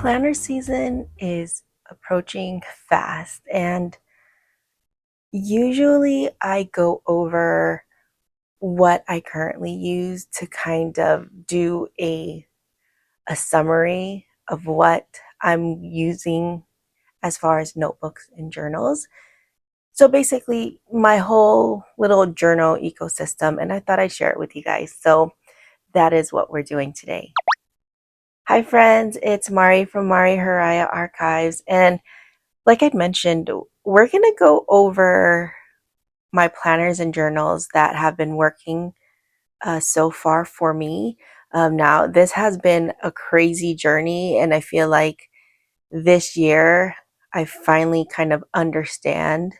Planner season is approaching fast, and usually I go over what I currently use to kind of do a summary of what I'm using as far as notebooks and journals. So basically, my whole little journal ecosystem, and I thought I'd share it with you guys. So that is what we're doing today. Hi, friends, it's Mari from Mari Hiraya Archives, and like I'd mentioned, we're going to go over my planners and journals that have been working so far for me. Now, this has been a crazy journey, and I feel like this year I finally kind of understand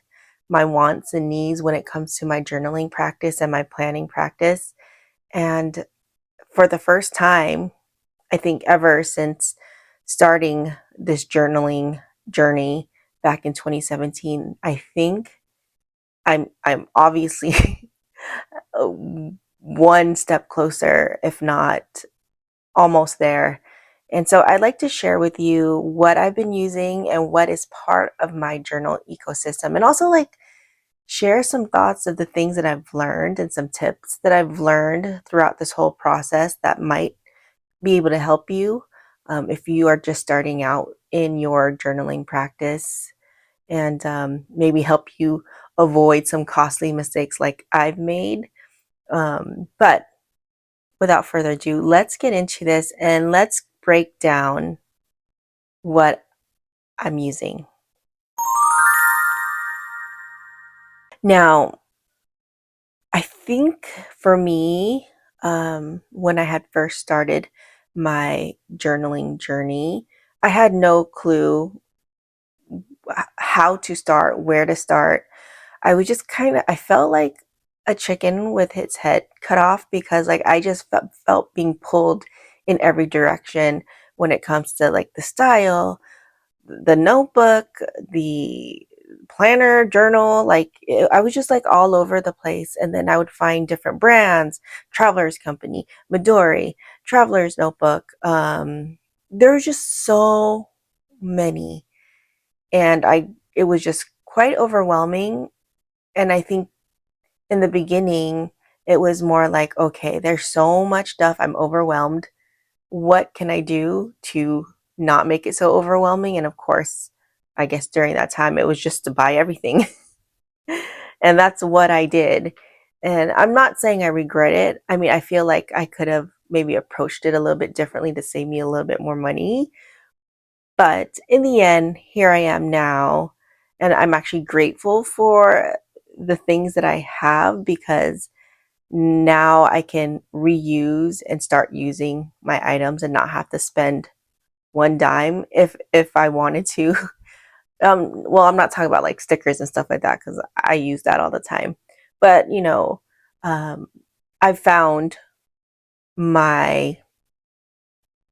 my wants and needs when it comes to my journaling practice and my planning practice. And for the first time, I think ever since starting this journaling journey back in 2017, I think I'm obviously one step closer, if not almost there. And so I'd like to share with you what I've been using and what is part of my journal ecosystem, and also like share some thoughts of the things that I've learned and some tips that I've learned throughout this whole process that might be able to help you if you are just starting out in your journaling practice, and maybe help you avoid some costly mistakes like I've made. But without further ado, let's get into this and let's break down what I'm using. Now, I think for me, when I had first started my journaling journey, I had no clue how to start, where to start. I was just I felt like a chicken with its head cut off, because like I just felt being pulled in every direction when it comes to like the style, the notebook, the planner, journal. I was just like all over the place. And then I would find different brands: Traveler's Company, Midori, Traveler's Notebook. There was just so many. And it was just quite overwhelming. And I think in the beginning, it was more like, okay, there's so much stuff. I'm overwhelmed. What can I do to not make it so overwhelming? And of course, I guess during that time, it was just to buy everything. And that's what I did. And I'm not saying I regret it. I mean, I feel like I could have maybe approached it a little bit differently to save me a little bit more money. But in the end, here I am now. And I'm actually grateful for the things that I have, because now I can reuse and start using my items and not have to spend one dime if I wanted to. Well, I'm not talking about like stickers and stuff like that, because I use that all the time. But um, I've found my,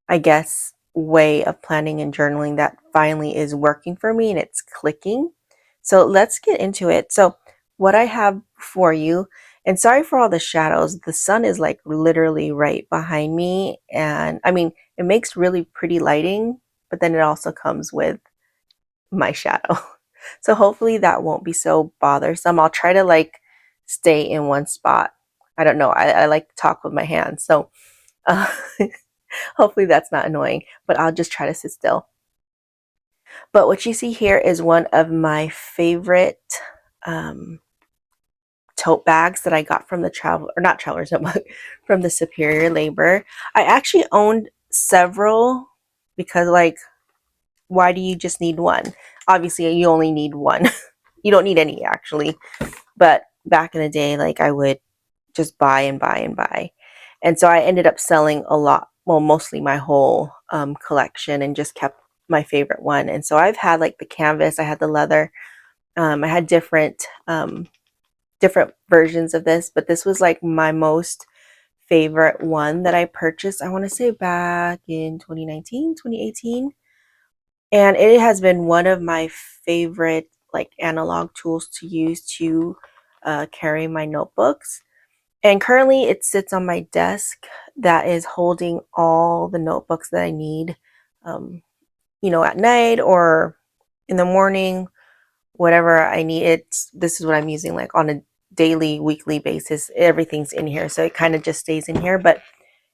I guess, way of planning and journaling that finally is working for me and it's clicking. So let's get into it. So what I have for you, and sorry for all the shadows. The sun is like literally right behind me, and I mean, it makes really pretty lighting, but then it also comes with my shadow. So hopefully that won't be so bothersome. I'll try to like stay in one spot. I don't know. I like to talk with my hands. So uh, hopefully that's not annoying, but I'll just try to sit still. But what you see here is one of my favorite um, tote bags that I got from the travel, or not Travelers Notebook, from the Superior Labor. I actually owned several, because like, why do you just need one? Obviously, you only need one. You don't need any actually. But back in the day, like I would just buy and buy and buy. And so I ended up selling a lot, well, mostly my whole collection, and just kept my favorite one. And so I've had like the canvas, I had the leather, I had different versions of this, but this was like my most favorite one that I purchased, I want to say back in 2019, 2018. And it has been one of my favorite like analog tools to use to carry my notebooks. And currently it sits on my desk, that is holding all the notebooks that I need. Um, you know, at night or in the morning, whatever I need. This is what I'm using like on a daily, weekly basis. Everything's in here, so it kind of just stays in here. But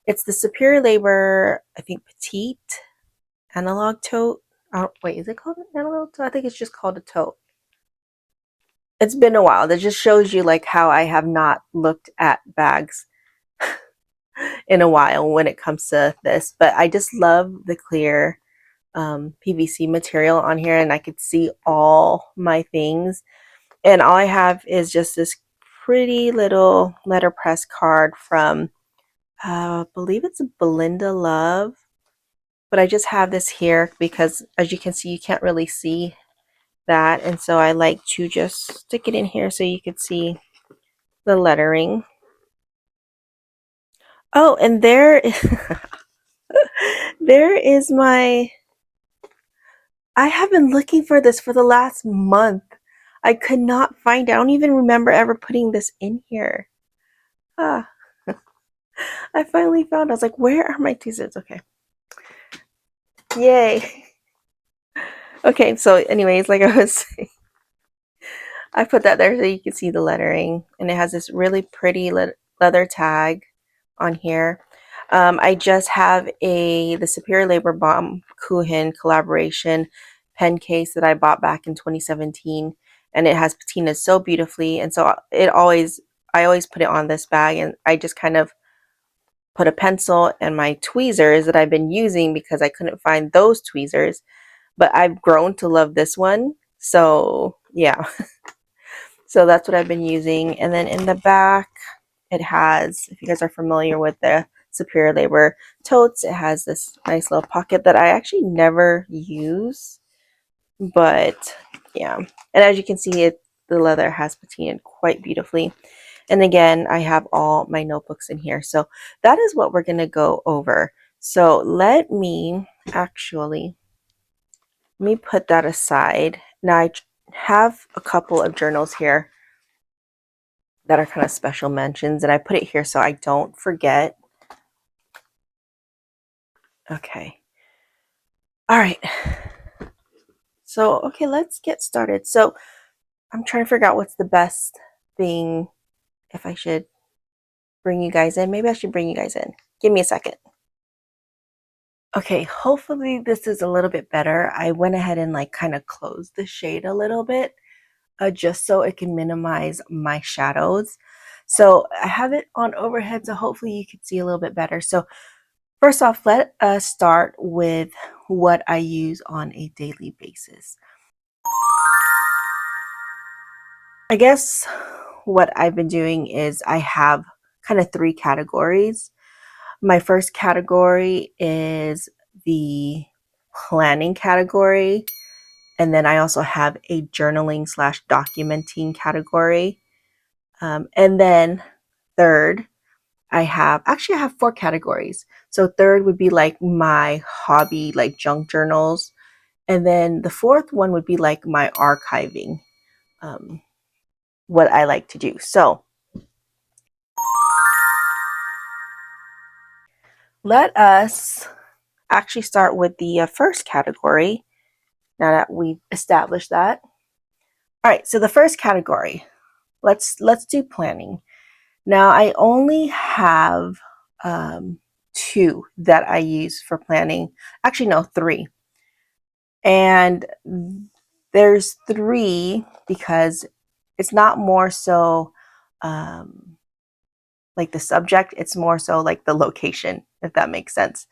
it's the Superior Labor, I think, petite analog tote. Oh, wait, is it called an analog tote? I think it's just called a tote. It's been a while. That just shows you like how I have not looked at bags in a while when it comes to this. But I just love the clear PVC material on here, and I could see all my things. And all I have is just this pretty little letterpress card from, I believe it's Belinda Love. But I just have this here because, as you can see, you can't really see that. And so I like to just stick it in here so you could see the lettering. Oh, and there, there is my, I have been looking for this for the last month. I could not find it. I don't even remember ever putting this in here. Ah, I finally found it. I was like, where are my tweezers? Okay. Yay. Okay, so anyways, like I was saying, I put that there so you can see the lettering. And it has this really pretty leather tag on here. I just have the Superior Labor Bomb Kuhin collaboration pen case that I bought back in 2017, and it has patinas so beautifully, and so I always put it on this bag, and I just kind of put a pencil and my tweezers that I've been using because I couldn't find those tweezers, but I've grown to love this one. So yeah, so that's what I've been using. And then in the back, it has, if you guys are familiar with the Superior Labor totes, it has this nice little pocket that I actually never use, but yeah. And as you can see, the leather has patinaed quite beautifully. And again, I have all my notebooks in here. So that is what we're going to go over. So let me put that aside. Now I have a couple of journals here that are kind of special mentions, and I put it here so I don't forget. Okay. All right. So, okay, let's get started. So I'm trying to figure out what's the best thing, if I should bring you guys in. Maybe I should bring you guys in. Give me a second. Okay, hopefully this is a little bit better. I went ahead and like kind of closed the shade a little bit, just so it can minimize my shadows. So I have it on overhead, so hopefully you can see a little bit better. So first off, let us start with what I use on a daily basis. I guess what I've been doing is I have kind of three categories. My first category is the planning category. And then I also have a journaling / documenting category. And then third, I have four categories. So third would be like my hobby, like junk journals. And then the fourth one would be like my archiving, what I like to do. So let us actually start with the first category now that we've established that. All right, so the first category, let's do planning. Now I only have two that I use for planning. Actually, no, three. And there's three because it's not more so like the subject, it's more so like the location, if that makes sense.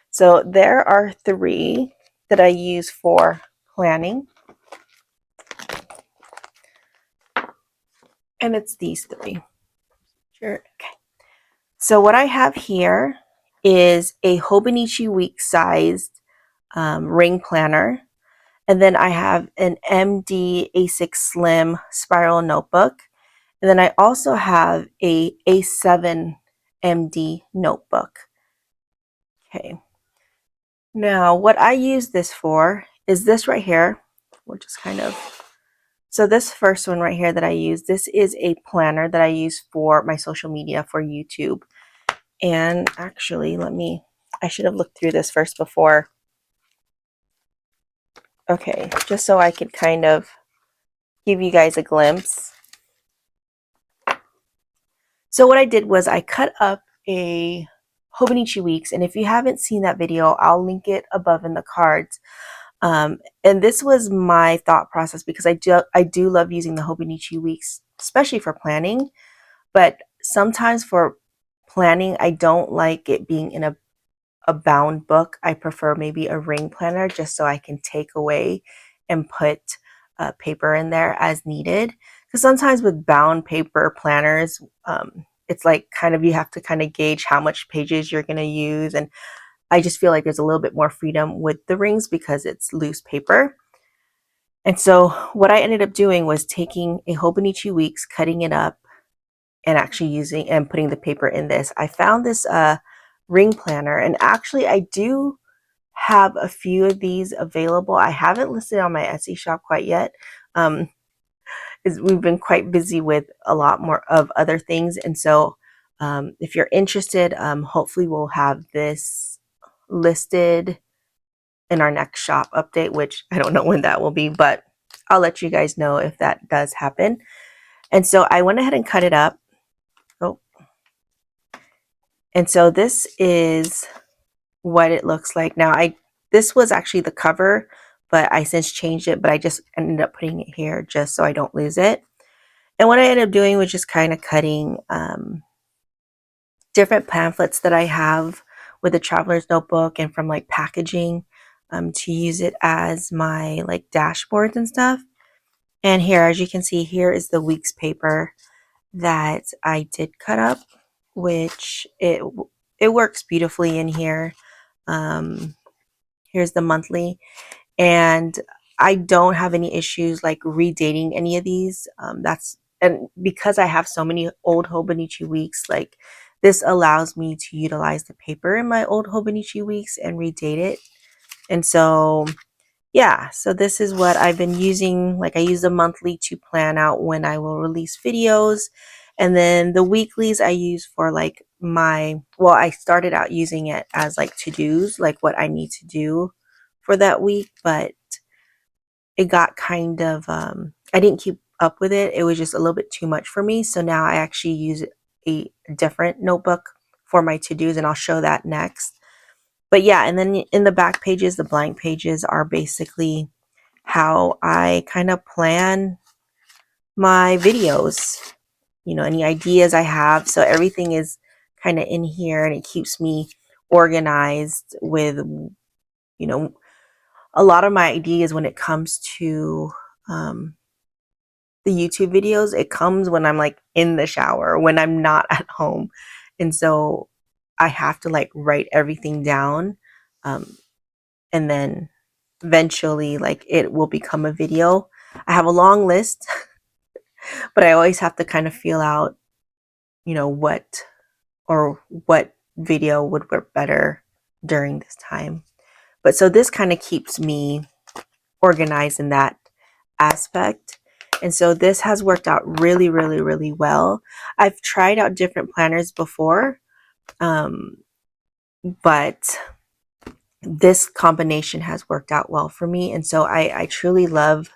So there are three that I use for planning. And it's these three. Sure. Okay. So what I have here is a Hobonichi week sized ring planner. And then I have an MD A6 Slim spiral notebook. And then I also have a A7 MD notebook. Okay. Now, what I use this for is this right here. We'll just kind of, so this first one right here that I use, this is a planner that I use for my social media for YouTube. And actually, I should have looked through this first before Okay, just so I could kind of give you guys a glimpse. So what I did was I cut up a Hobonichi Weeks, and if you haven't seen that video, I'll link it above in the cards. And this was my thought process because I do love using the Hobonichi Weeks, especially for planning. But sometimes for planning, I don't like it being in a bound book. I prefer maybe a ring planner just so I can take away and put paper in there as needed. Because sometimes with bound paper planners, it's like kind of you have to kind of gauge how much pages you're going to use. And I just feel like there's a little bit more freedom with the rings because it's loose paper. And so what I ended up doing was taking a Hobonichi Weeks, cutting it up, and actually using and putting the paper in this. I found this ring planner, and actually I do have a few of these available. I haven't listed on my Etsy shop quite yet. Um, we've been quite busy with a lot more of other things, and so if you're interested, hopefully we'll have this listed in our next shop update, which I don't know when that will be, but I'll let you guys know if that does happen. And so I went ahead and cut it up. Oh, and so this is what it looks like. Now this was actually the cover, but I since changed it, but I just ended up putting it here just so I don't lose it. And what I ended up doing was just kind of cutting different pamphlets that I have with the traveler's notebook and from like packaging to use it as my like dashboards and stuff. And here, as you can see, here is the week's paper that I did cut up, which it works beautifully in here. Here's the monthly, and I don't have any issues like redating any of these. And because I have so many old Hobonichi Weeks, like this allows me to utilize the paper in my old Hobonichi Weeks and redate it. And so yeah, so this is what I've been using. Like I use the monthly to plan out when I will release videos. And then the weeklies I use for like I started out using it as like to-dos, like what I need to do for that week, but it got kind of, I didn't keep up with it. It was just a little bit too much for me. So now I actually use a different notebook for my to-dos, and I'll show that next. But yeah, and then in the back pages, the blank pages are basically how I kind of plan my videos, any ideas I have. So everything is kind of in here, and it keeps me organized with, a lot of my ideas when it comes to the YouTube videos. It comes when I'm like in the shower, when I'm not at home. And so I have to like write everything down. And then eventually like it will become a video. I have a long list, but I always have to kind of feel out, what video would work better during this time. But so this kind of keeps me organized in that aspect. And so this has worked out really, really, really well. I've tried out different planners before, but this combination has worked out well for me. And so I truly love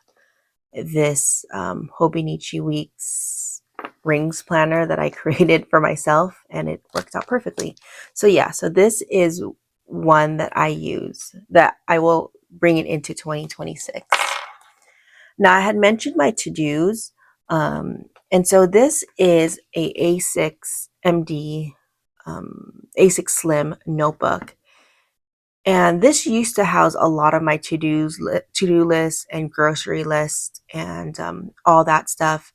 this Hobonichi Weeks rings planner that I created for myself, and it works out perfectly. So yeah, so this is one that I use that I will bring it into 2026. Now I had mentioned my to-dos, and so this is a A6 MD A6 Slim notebook. And this used to house a lot of my to-do lists and grocery lists and all that stuff.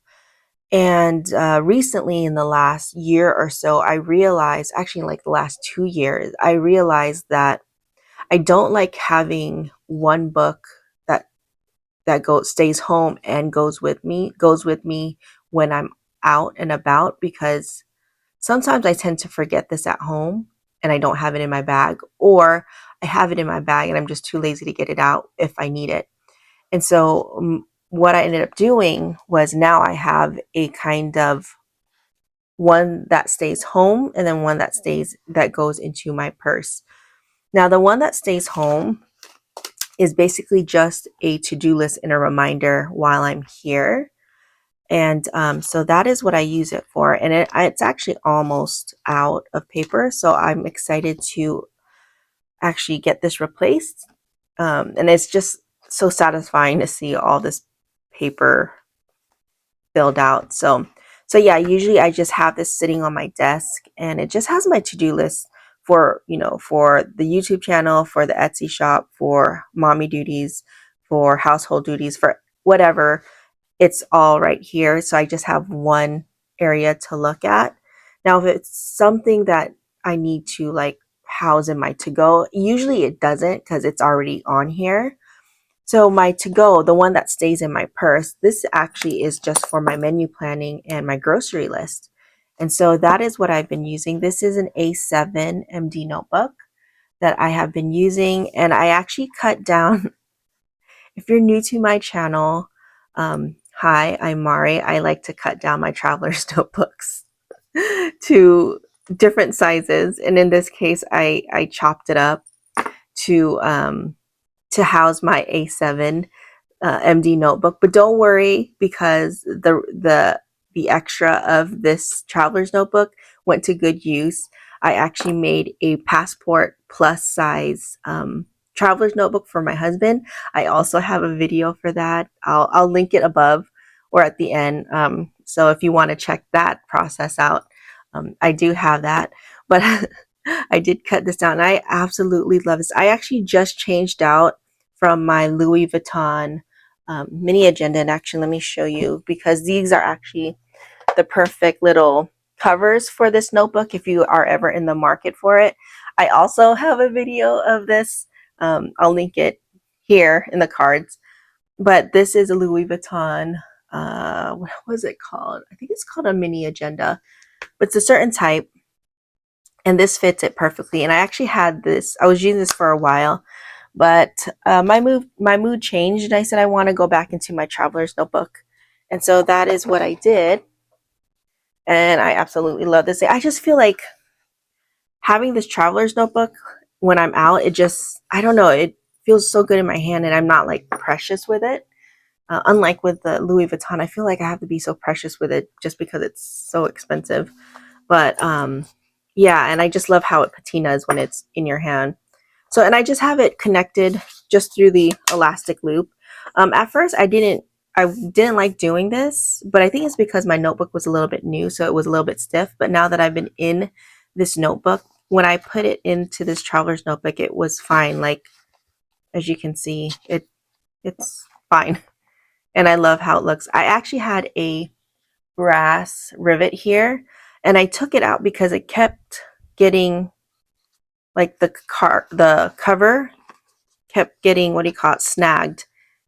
And recently, in the last year or so, I realized, actually, like the last 2 years, I realized that I don't like having one book that stays home and goes with me when I'm out and about, because sometimes I tend to forget this at home and I don't have it in my bag, or I have it in my bag and I'm just too lazy to get it out if I need it. And so what I ended up doing was now I have a kind of one that stays home and then one that goes into my purse. Now the one that stays home, is basically just a to-do list and a reminder while I'm here. And so that is what I use it for. And it's actually almost out of paper. So I'm excited to actually get this replaced. And it's just so satisfying to see all this paper filled out. So yeah, usually I just have this sitting on my desk, and it just has my to-do list for, for the YouTube channel, for the Etsy shop, for mommy duties, for household duties, for whatever. It's all right here. So I just have one area to look at. Now, if it's something that I need to like house in my to go, usually it doesn't because it's already on here. So my to go, the one that stays in my purse, this actually is just for my menu planning and my grocery list. And so that is what I've been using. This is an A7 MD notebook that I have been using, and I actually cut down. If you're new to my channel, hi, I'm Mari. I like to cut down my traveler's notebooks to different sizes. And in this case, I chopped it up to house my A7 MD notebook. But don't worry, because the extra of this traveler's notebook went to good use. I actually made a passport plus size traveler's notebook for my husband. I also have a video for that. I'll link it above or at the end. So if you want to check that process out, I do have that. But I did cut this down, and I absolutely love this. I actually just changed out from my Louis Vuitton mini agenda. And actually, let me show you, because these are actually the perfect little covers for this notebook if you are ever in the market for it. I also have a video of this. I'll link it here in the cards. But this is a Louis Vuitton. What was it called? I think it's called a mini agenda, but it's a certain type. And this fits it perfectly. And I actually had this, I was using this for a while, but my mood changed, and I said I want to go back into my traveler's notebook. And so that is what I did. And I absolutely love this. I just feel like having this traveler's notebook when I'm out, it just, I don't know, it feels so good in my hand, and I'm not like precious with it. Unlike with the Louis Vuitton, I feel like I have to be so precious with it just because it's so expensive. But yeah, and I just love how it patinas when it's in your hand. So, and I just have it connected just through the elastic loop. At first, I didn't like doing this, but I think it's because my notebook was a little bit new, so it was a little bit stiff. But now that I've been in this notebook, when I put it into this traveler's notebook, it was fine. Like, as you can see, it's fine. And I love how it looks. I actually had a brass rivet here, and I took it out because it kept getting, like, the cover kept getting, what do you call it, snagged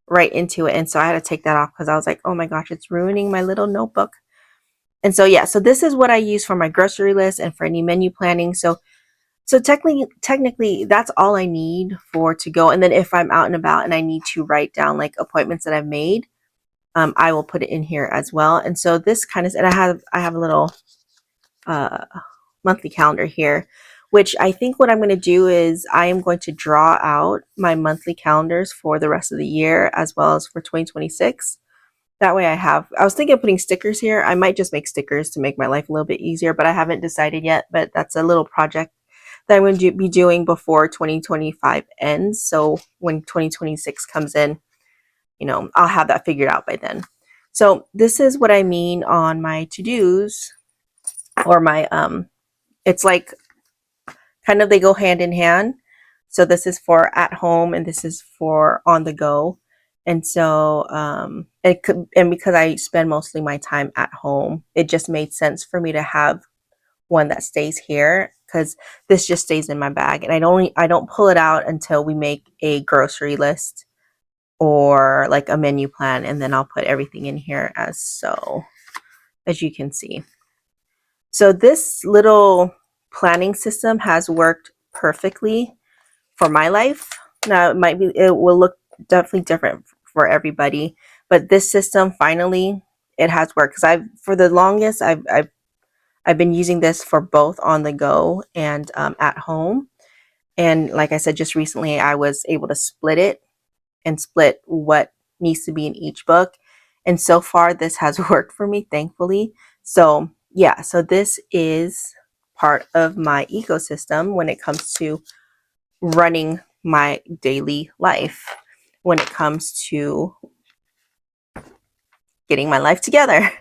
right into it. And so I had to take that off because I was like, oh my gosh, it's ruining my little notebook. And so yeah, so this is what I use for my grocery list and for any menu planning. So technically that's all I need for to go. And then if I'm out and about and I need to write down like appointments that I've made, I will put it in here as well. And so this kind of, and I have a little uh, monthly calendar here, which I think what I'm going to do is I am going to draw out my monthly calendars for the rest of the year as well as for 2026. That way I was thinking of putting stickers here. I might just make stickers to make my life a little bit easier, but I haven't decided yet. But that's a little project that I'm going to be doing before 2025 ends. So when 2026 comes in, I'll have that figured out by then. So this is what I mean on my to-dos, or my, it's like kind of, they go hand in hand. So this is for at home and this is for on the go. And so, and because I spend mostly my time at home, it just made sense for me to have one that stays here, because this just stays in my bag, and I don't pull it out until we make a grocery list or like a menu plan, and then I'll put everything in here as you can see. So this little planning system has worked perfectly for my life. Now it will look definitely different for everybody, but this system finally, it has worked, because for the longest I've been using this for both on the go and at home. And like I said, just recently I was able to split it and split what needs to be in each book. And so far, this has worked for me, thankfully. So, yeah, so this is part of my ecosystem when it comes to running my daily life, when it comes to getting my life together.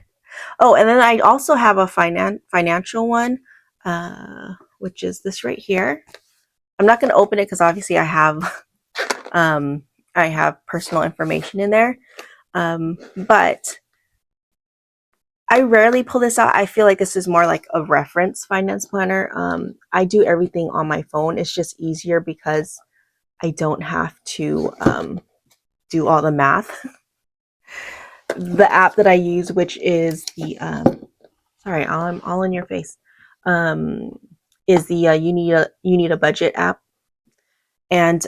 Oh, and then I also have a financial one, which is this right here. I'm not going to open it because obviously I have personal information in there. But I rarely pull this out. I feel like this is more like a reference finance planner. I do everything on my phone. It's just easier because I don't have to do all the math. The app that I use, which is the sorry, I'm all in your face, um, is the you need a budget app, and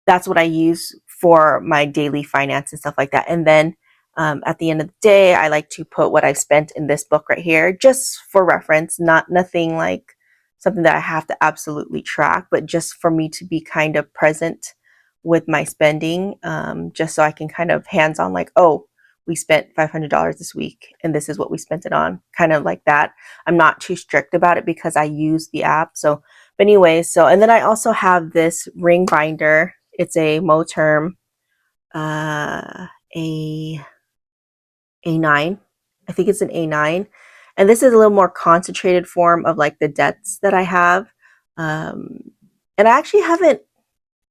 that's what I use for my daily finance and stuff like that. And then at the end of the day, I like to put what I've spent in this book right here, just for reference, nothing like something that I have to absolutely track, but just for me to be kind of present with my spending, just so I can kind of hands on, like, oh, we spent $500 this week and this is what we spent it on, kind of like that. I'm not too strict about it because I use the app. So, but anyway, so, and then I also have this ring binder. It's a Moterm, a A9. I think it's an A9. And this is a little more concentrated form of like the debts that I have. Um, and I actually haven't,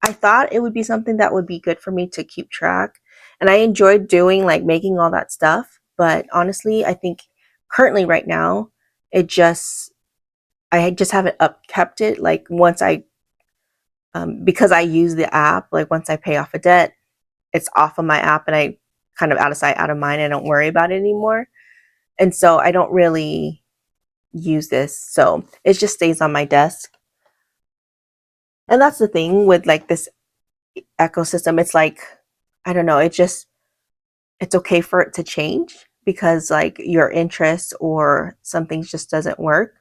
I thought it would be something that would be good for me to keep track. And I enjoyed doing like making all that stuff. But honestly, I think currently right now, it just, I just haven't kept it. Like once because I use the app, like once I pay off a debt, it's off of my app and I kind of out of sight, out of mind. I don't worry about it anymore. And so I don't really use this. So it just stays on my desk. And that's the thing with like this ecosystem. It's like, I don't know, it's okay for it to change because like your interest or something just doesn't work.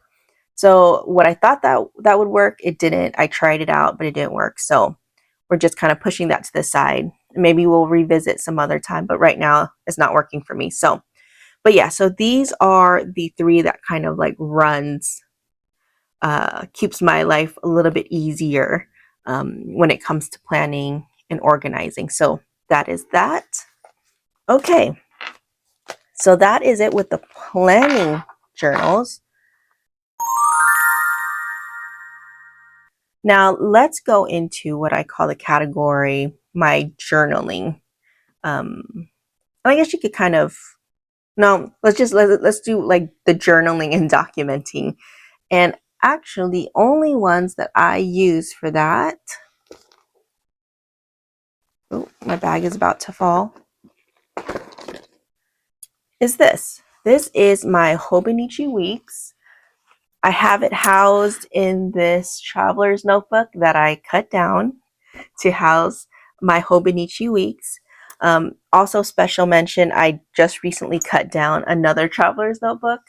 So what I thought that would work, it didn't. I tried it out, but it didn't work. So we're just kind of pushing that to the side. Maybe we'll revisit some other time, but right now it's not working for me. So, but yeah, so these are the three that kind of like keeps my life a little bit easier when it comes to planning and organizing. So that is that. Okay, so that is it with the planning journals. Now let's go into what I call the category, my journaling. I guess you could kind of, no, let's do like the journaling and documenting. And actually the only ones that I use for that, oh, my bag is about to fall, is this. This is my Hobonichi Weeks. I have it housed in this traveler's notebook that I cut down to house my Hobonichi Weeks. Also, special mention, I just recently cut down another traveler's notebook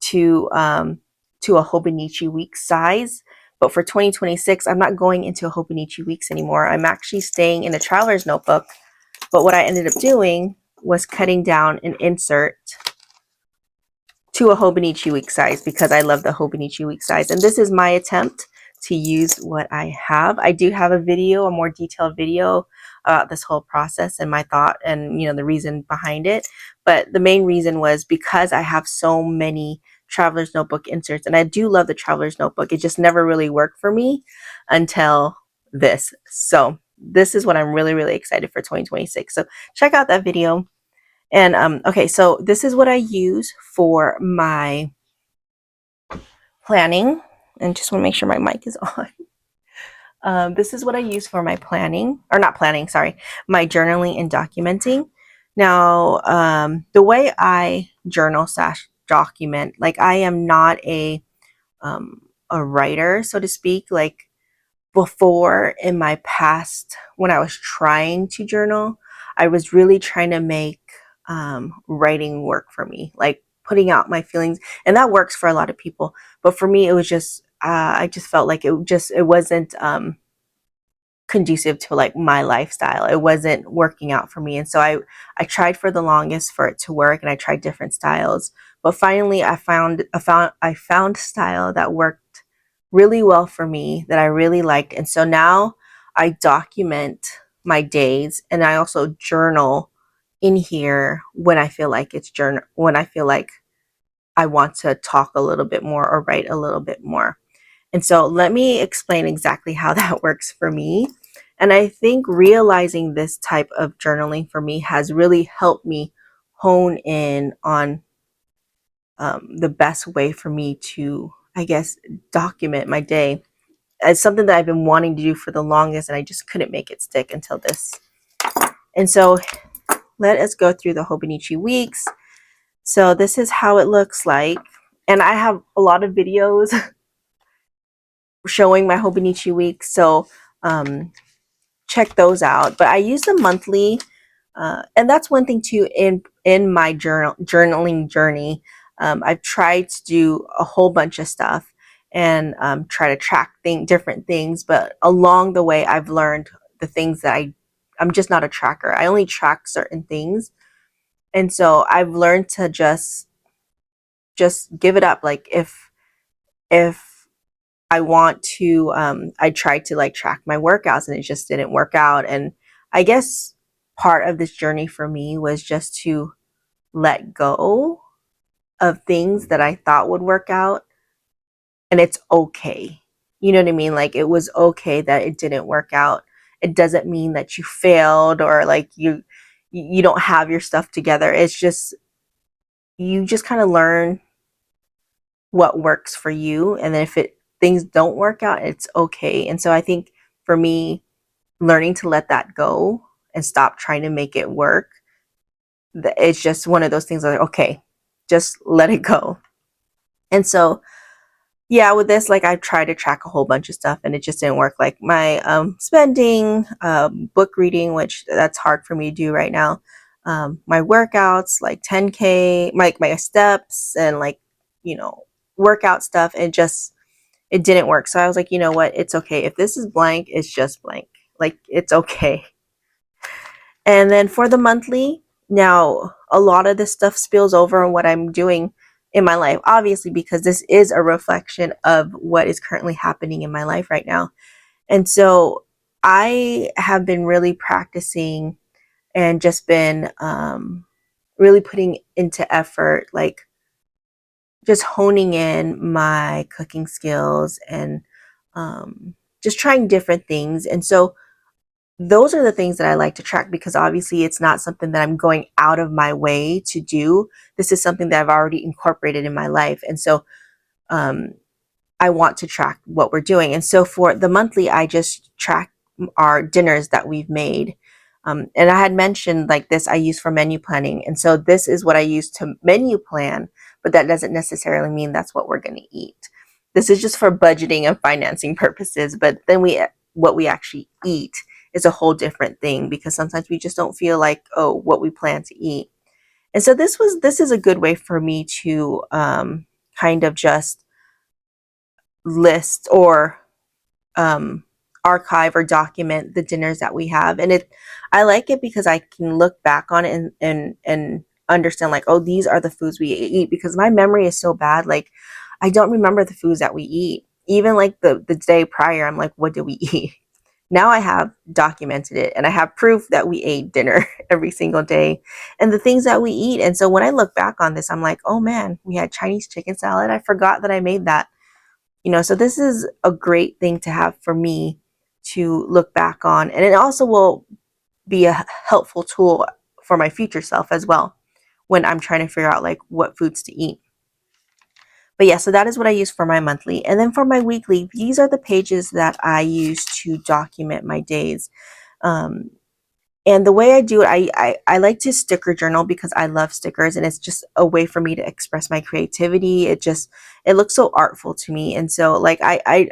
to a Hobonichi Weeks size. But for 2026, I'm not going into a Hobonichi Weeks anymore. I'm actually staying in a traveler's notebook. But what I ended up doing was cutting down an insert to a Hobonichi Week size because I love the Hobonichi Week size. And this is my attempt to use what I have. I do have a video, a more detailed video about this whole process and my thought and, you know, the reason behind it. But the main reason was because I have so many traveler's notebook inserts, and I do love the traveler's notebook. It just never really worked for me until this. So this is what I'm really, really excited for 2026. So check out that video. And okay, so this is what I use for my planning. And just want to make sure my mic is on. This is what I use for my planning, or not planning, sorry, my journaling and documenting. Now, the way I journal / document, like I am not a writer, so to speak. Like before in my past, when I was trying to journal, I was really trying to make writing work for me, like putting out my feelings, and that works for a lot of people. But for me, it was just I just felt like it wasn't conducive to like my lifestyle. It wasn't working out for me. And so I tried for the longest for it to work, and I tried different styles. But finally I found a style that worked really well for me, that I really liked. And so now I document my days, and I also journal in here when I feel like when I feel like I want to talk a little bit more or write a little bit more. And so let me explain exactly how that works for me. And I think realizing this type of journaling for me has really helped me hone in on the best way for me to, I guess, document my day. It's something that I've been wanting to do for the longest, and I just couldn't make it stick until this. And so let us go through the Hobonichi weeks. So this is how it looks like. And I have a lot of videos showing my Hobonichi weeks. So check those out. But I use the monthly, and that's one thing too in my journaling journey. I've tried to do a whole bunch of stuff and try to track different things, but along the way I've learned the things that I'm just not a tracker. I only track certain things, and so I've learned to just give it up. Like if I want to, I tried to like track my workouts and it just didn't work out. And I guess part of this journey for me was just to let go of things that I thought would work out, and it's okay. You know what I mean? Like it was okay that it didn't work out. It doesn't mean that you failed or like you don't have your stuff together. It's just you just kind of learn what works for you, and then if things don't work out, it's okay. And so I think for me, learning to let that go and stop trying to make it work, it's just one of those things like, okay, just let it go. And so yeah, with this, like I've tried to track a whole bunch of stuff and it just didn't work. Like my spending, book reading, which that's hard for me to do right now. My workouts, like 10K, my steps and like, you know, workout stuff. It didn't work. So I was like, you know what? It's okay. If this is blank, it's just blank. Like it's okay. And then for the monthly, now a lot of this stuff spills over on what I'm doing in my life, obviously, because this is a reflection of what is currently happening in my life right now. And so I have been really practicing and just been really putting into effort, like just honing in my cooking skills and just trying different things. And so those are the things that I like to track, because obviously it's not something that I'm going out of my way to do. This is something that I've already incorporated in my life. And so um, I want to track what we're doing. And so for the monthly, I just track our dinners that we've made. And I had mentioned like this I use for menu planning. And so this is what I use to menu plan, but that doesn't necessarily mean that's what we're going to eat. This is just for budgeting and financing purposes. But then what we actually eat is a whole different thing, because sometimes we just don't feel like, oh, what we plan to eat. And so this is a good way for me to kind of just list or um, archive or document the dinners that we have. And I like it because I can look back on it and understand like, oh, these are the foods we eat, because my memory is so bad. Like I don't remember the foods that we eat. Even like the day prior, I'm like, what did we eat? Now I have documented it and I have proof that we ate dinner every single day and the things that we eat. And so when I look back on this, I'm like, oh man, we had Chinese chicken salad. I forgot that I made that. So this is a great thing to have for me to look back on. And it also will be a helpful tool for my future self as well when I'm trying to figure out like what foods to eat. But yeah, so that is what I use for my monthly. And then for my weekly, these are the pages that I use to document my days. Um, and the way I do it, I like to sticker journal because I love stickers, and it's just a way for me to express my creativity. It looks so artful to me. And so like I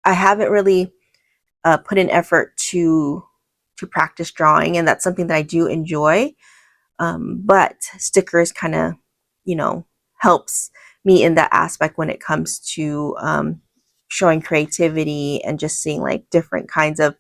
haven't really put in effort to practice drawing, and that's something that I do enjoy. But stickers kind of, you know, helps me in that aspect when it comes to showing creativity and just seeing like different kinds of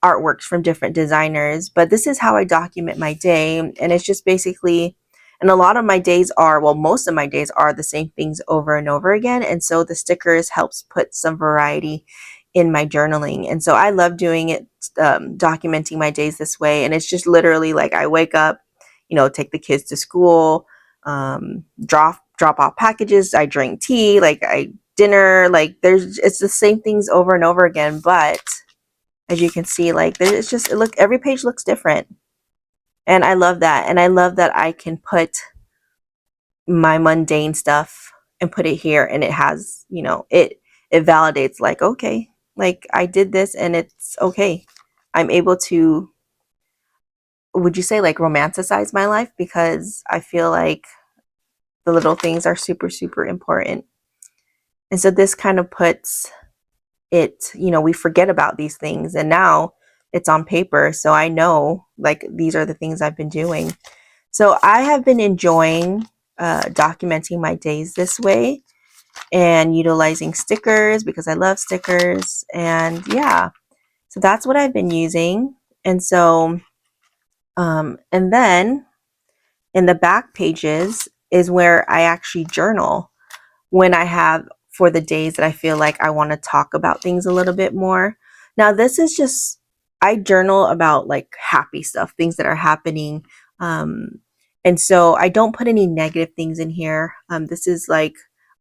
artworks from different designers, but this is how I document my day. And it's just basically, and a lot of my days are, well, most of my days are the same things over and over again. And so the stickers helps put some variety in my journaling. And so I love doing it, documenting my days this way. And it's just literally like I wake up, take the kids to school, drop off packages, I drink tea, like I dinner, like it's the same things over and over again. But as you can see, like it's just, every page looks different. And I love that. And I love that I can put my mundane stuff and put it here, and it has, it validates, like, okay, like I did this and it's okay. I'm able to, would you say, like romanticize my life, because I feel like the little things are super, super important. And so this kind of puts it, we forget about these things, and now it's on paper. So I know, like, these are the things I've been doing. So I have been enjoying documenting my days this way and utilizing stickers because I love stickers. And yeah, so that's what I've been using. And so, and then in the back pages is where I actually journal when I have, for the days that I feel like I want to talk about things a little bit more. Now, this is just, I journal about like happy stuff, things that are happening. And so I don't put any negative things in here. This is like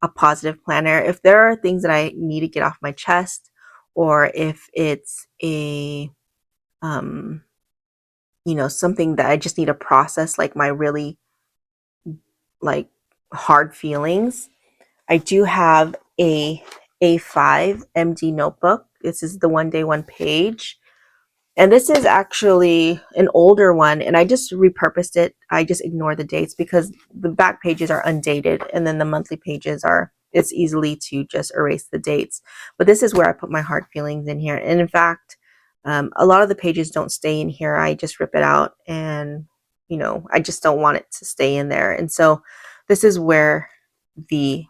a positive planner. If there are things that I need to get off my chest, or if it's a, something that I just need to process, like my really like hard feelings, I do have a A5 MD notebook. This is the one day, one page. And this is actually an older one, and I just repurposed it. I just ignore the dates because the back pages are undated, and then the monthly pages are, it's easily to just erase the dates. But this is where I put my hard feelings in here. And in fact, a lot of the pages don't stay in here. I just rip it out, and, I just don't want it to stay in there. And so this is where the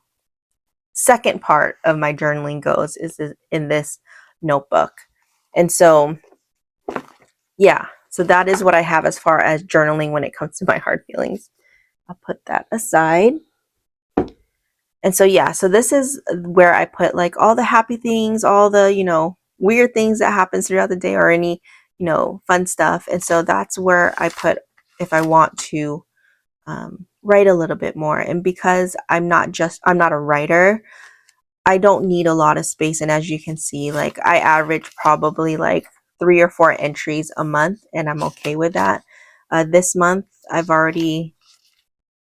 second part of my journaling goes, is in this notebook. And so, yeah, so that is what I have as far as journaling when it comes to my hard feelings. I'll put that aside. And so, yeah, so this is where I put like all the happy things, all the, weird things that happens throughout the day, or any, fun stuff. And so that's where I put, if I want to write a little bit more. And because I'm not a writer, I don't need a lot of space. And as you can see, like I average probably like 3 or 4 entries a month, and I'm okay with that. This month, I've already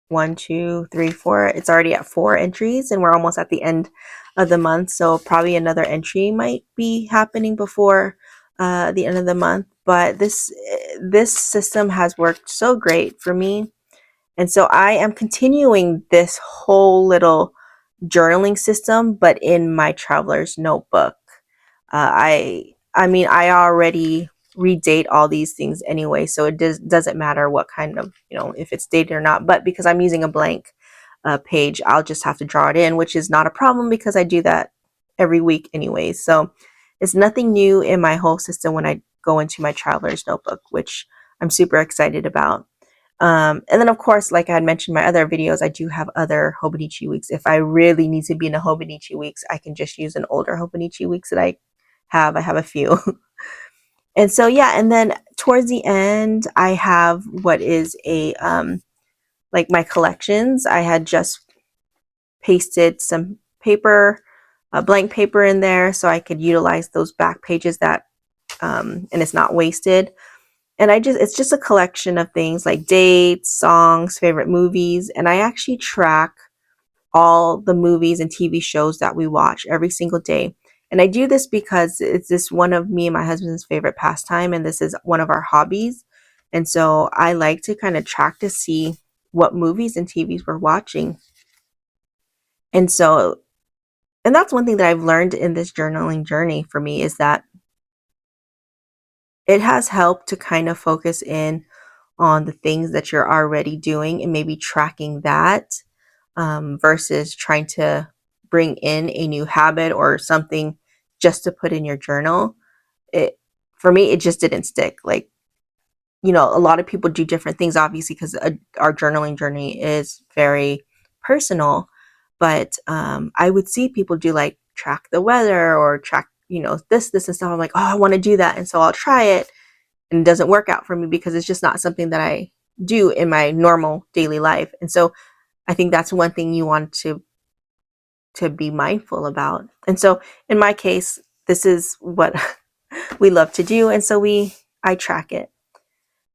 1, 2, 3, 4. It's already at 4 entries, and we're almost at the end of the month. So probably another entry might be happening before the end of the month. But this system has worked so great for me. And so I am continuing this whole little journaling system, but in my traveler's notebook. I mean, I already redate all these things anyway, so it doesn't matter what kind of, if it's dated or not. But because I'm using a blank page, I'll just have to draw it in, which is not a problem because I do that every week anyway. So it's nothing new in my whole system when I go into my traveler's notebook, which I'm super excited about. And then, of course, like I had mentioned in my other videos, I do have other Hobonichi weeks. If I really need to be in a Hobonichi weeks, I can just use an older Hobonichi weeks that I have. I have a few. And so, yeah, and then towards the end, I have what is a, like my collections. I had just pasted some paper, blank paper in there so I could utilize those back pages that, and it's not wasted. And it's just a collection of things like dates, songs, favorite movies. And I actually track all the movies and TV shows that we watch every single day. And I do this because it's this one of me and my husband's favorite pastime, and this is one of our hobbies. And so I like to kind of track to see what movies and TVs we're watching. And so, and that's one thing that I've learned in this journaling journey for me, is that it has helped to kind of focus in on the things that you're already doing and maybe tracking that, versus trying to bring in a new habit or something just to put in your journal. for me, it just didn't stick. Like, you know, a lot of people do different things, obviously, because our journaling journey is very personal. But I would see people do like track the weather or track, you know, this, and stuff. I'm like, oh, I want to do that. And so I'll try it. And it doesn't work out for me because it's just not something that I do in my normal daily life. And so I think that's one thing you want to be mindful about. And so in my case, this is what we love to do. And so I track it.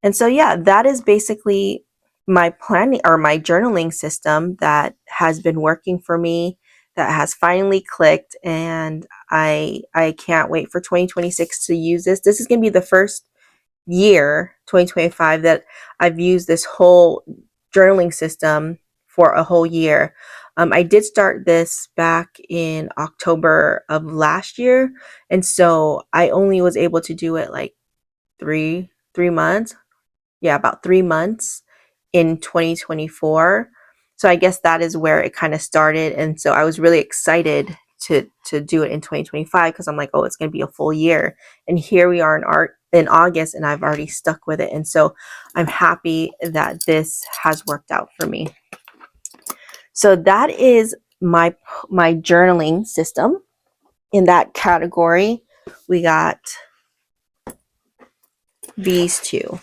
And so, yeah, that is basically my planning or my journaling system that has been working for me, that has finally clicked. And I can't wait for 2026 to use this. This is going to be the first year, 2025, that I've used this whole journaling system for a whole year. I did start this back in October of last year. And so I only was able to do it like three months. Yeah, about 3 months in 2024. So I guess that is where it kind of started. And so I was really excited to do it in 2025 because I'm like, oh, it's going to be a full year. And here we are in August, and I've already stuck with it. And so I'm happy that this has worked out for me. So that is my journaling system. In that category, we got these two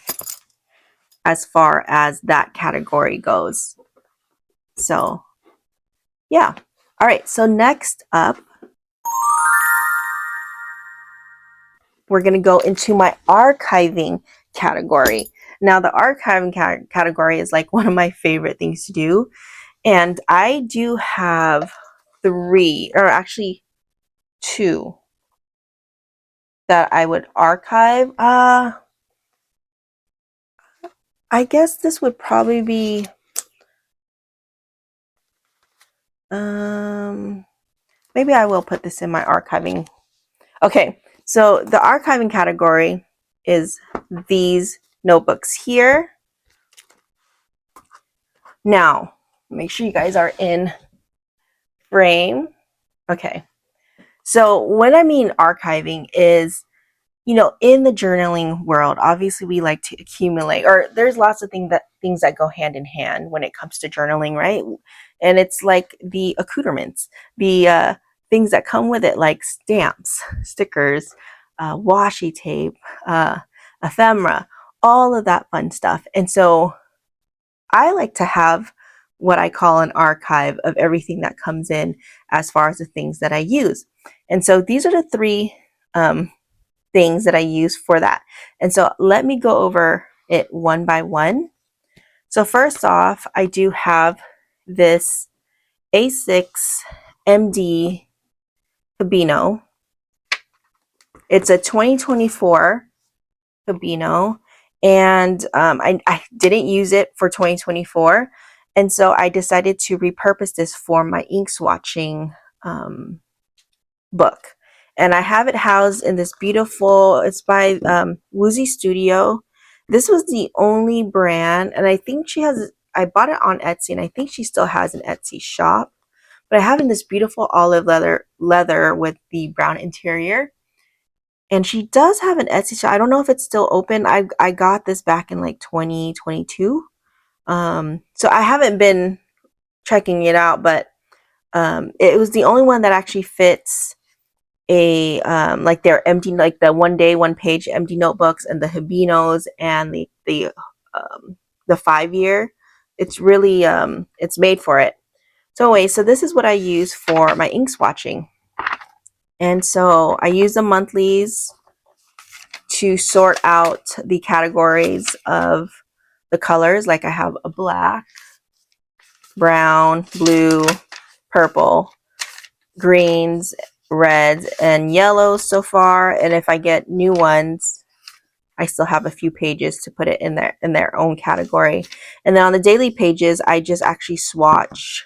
as far as that category goes. So yeah. All right. So next up, we're going to go into my archiving category. Now, the archiving category is like one of my favorite things to do. And I do have three, or actually two, that I would archive. I guess this would probably be, maybe I will put this in my archiving. Okay. So the archiving category is these notebooks here. Now, make sure you guys are in frame. Okay. So when I mean archiving is, you know, in the journaling world, obviously we like to accumulate, or there's lots of things that go hand in hand when it comes to journaling, right? And it's like the accoutrements, the things that come with it, like stamps, stickers, washi tape, ephemera, all of that fun stuff. And so I like to have what I call an archive of everything that comes in as far as the things that I use. And so these are the three things that I use for that. And so let me go over it one by one. So first off, I do have this A6 MD Hobino. It's a 2024 Hobino, and I didn't use it for 2024, and so I decided to repurpose this for my ink swatching book. And I have it housed in this beautiful, it's by Woozy Studio. This was the only brand, and I think I bought it on Etsy, and I think she still has an Etsy shop. But I have in this beautiful olive leather with the brown interior. And she does have an Etsy shop. I don't know if it's still open. I got this back in like 2022. So I haven't been checking it out, but it was the only one that actually fits a like their empty, like the 1 day 1 page empty notebooks and the Habinos and the 5 year. It's really it's made for it. So anyway, so this is what I use for my ink swatching. And so I use the monthlies to sort out the categories of the colors. Like I have a black, brown, blue, purple, greens, reds, and yellows so far. And if I get new ones, I still have a few pages to put it in their own category. And then on the daily pages, I just actually swatch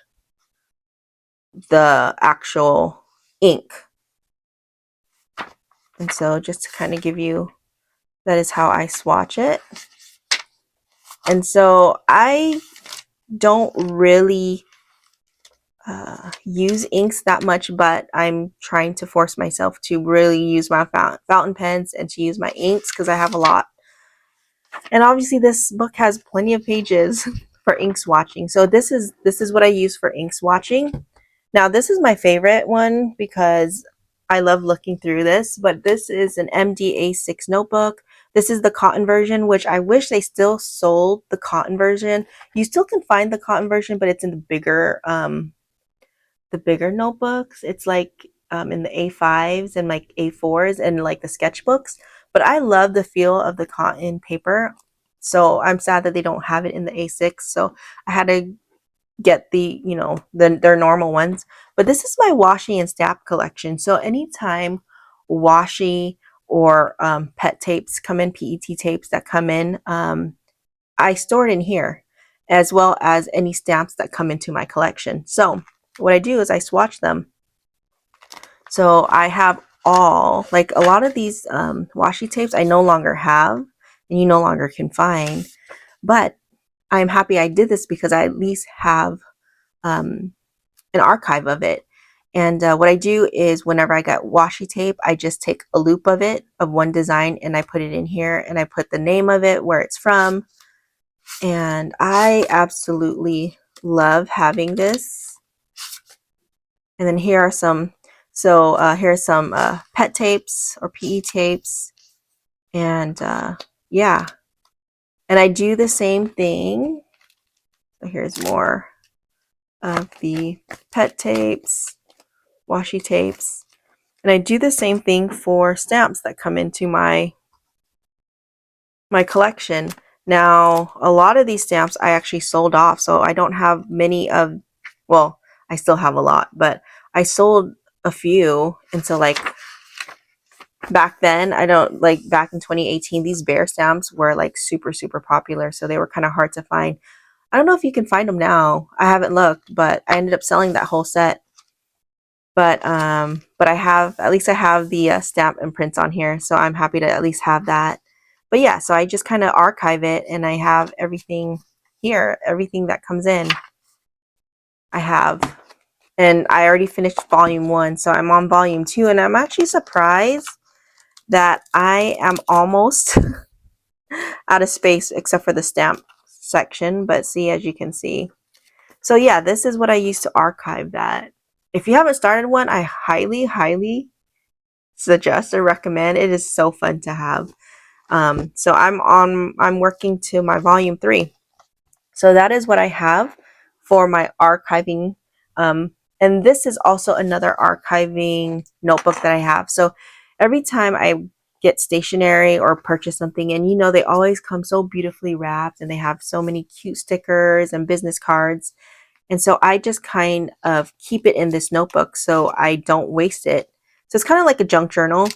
the actual ink. And so just to kind of give you, that is how I swatch it. And so I don't really use inks that much, but I'm trying to force myself to really use my fountain pens and to use my inks because I have a lot. And obviously this book has plenty of pages for ink swatching. So this is what I use for ink swatching. Now this is my favorite one because I love looking through this, but this is an MDA6 notebook. This is the cotton version, which I wish they still sold the cotton version. You still can find the cotton version, but it's in the bigger notebooks. It's like in the A5s and like A4s and like the sketchbooks. But I love the feel of the cotton paper. So I'm sad that they don't have it in the A6. So I had to get the, their normal ones. But this is my washi and stamp collection. So anytime washi or pet tapes come in, PET tapes that come in, I store it in here, as well as any stamps that come into my collection. So what I do is I swatch them. So I have all, like a lot of these washi tapes I no longer have and you no longer can find, but I'm happy I did this because I at least have an archive of it. And what I do is whenever I get washi tape, I just take a loop of it, of one design, and I put it in here and I put the name of it, where it's from. And I absolutely love having this. And then here are some, here's some pet tapes or PE tapes. And yeah, and I do the same thing. So here's more of the pet tapes, washi tapes. And I do the same thing for stamps that come into my collection. Now, a lot of these stamps I actually sold off, so I don't have many of, well, I still have a lot, but I sold a few. And so like back then, I don't, like back in 2018, these bear stamps were like super, super popular. So they were kind of hard to find. I don't know if you can find them now. I haven't looked, but I ended up selling that whole set. But I have, at least I have the stamp and prints on here, so I'm happy to at least have that. But yeah, so I just kind of archive it, and I have everything here, everything that comes in I have. And I already finished volume 1, so I'm on volume 2, and I'm actually surprised that I am almost out of space except for the stamp section. But see, as you can see, so yeah, this is what I used to archive that. If you haven't started one, I highly, highly suggest or recommend. It is so fun to have. So I'm working to my volume 3. So that is what I have for my archiving. And this is also another archiving notebook that I have. So every time I get stationery or purchase something, and they always come so beautifully wrapped, and they have so many cute stickers and business cards. And so I just kind of keep it in this notebook so I don't waste it. So it's kind of like a junk journal.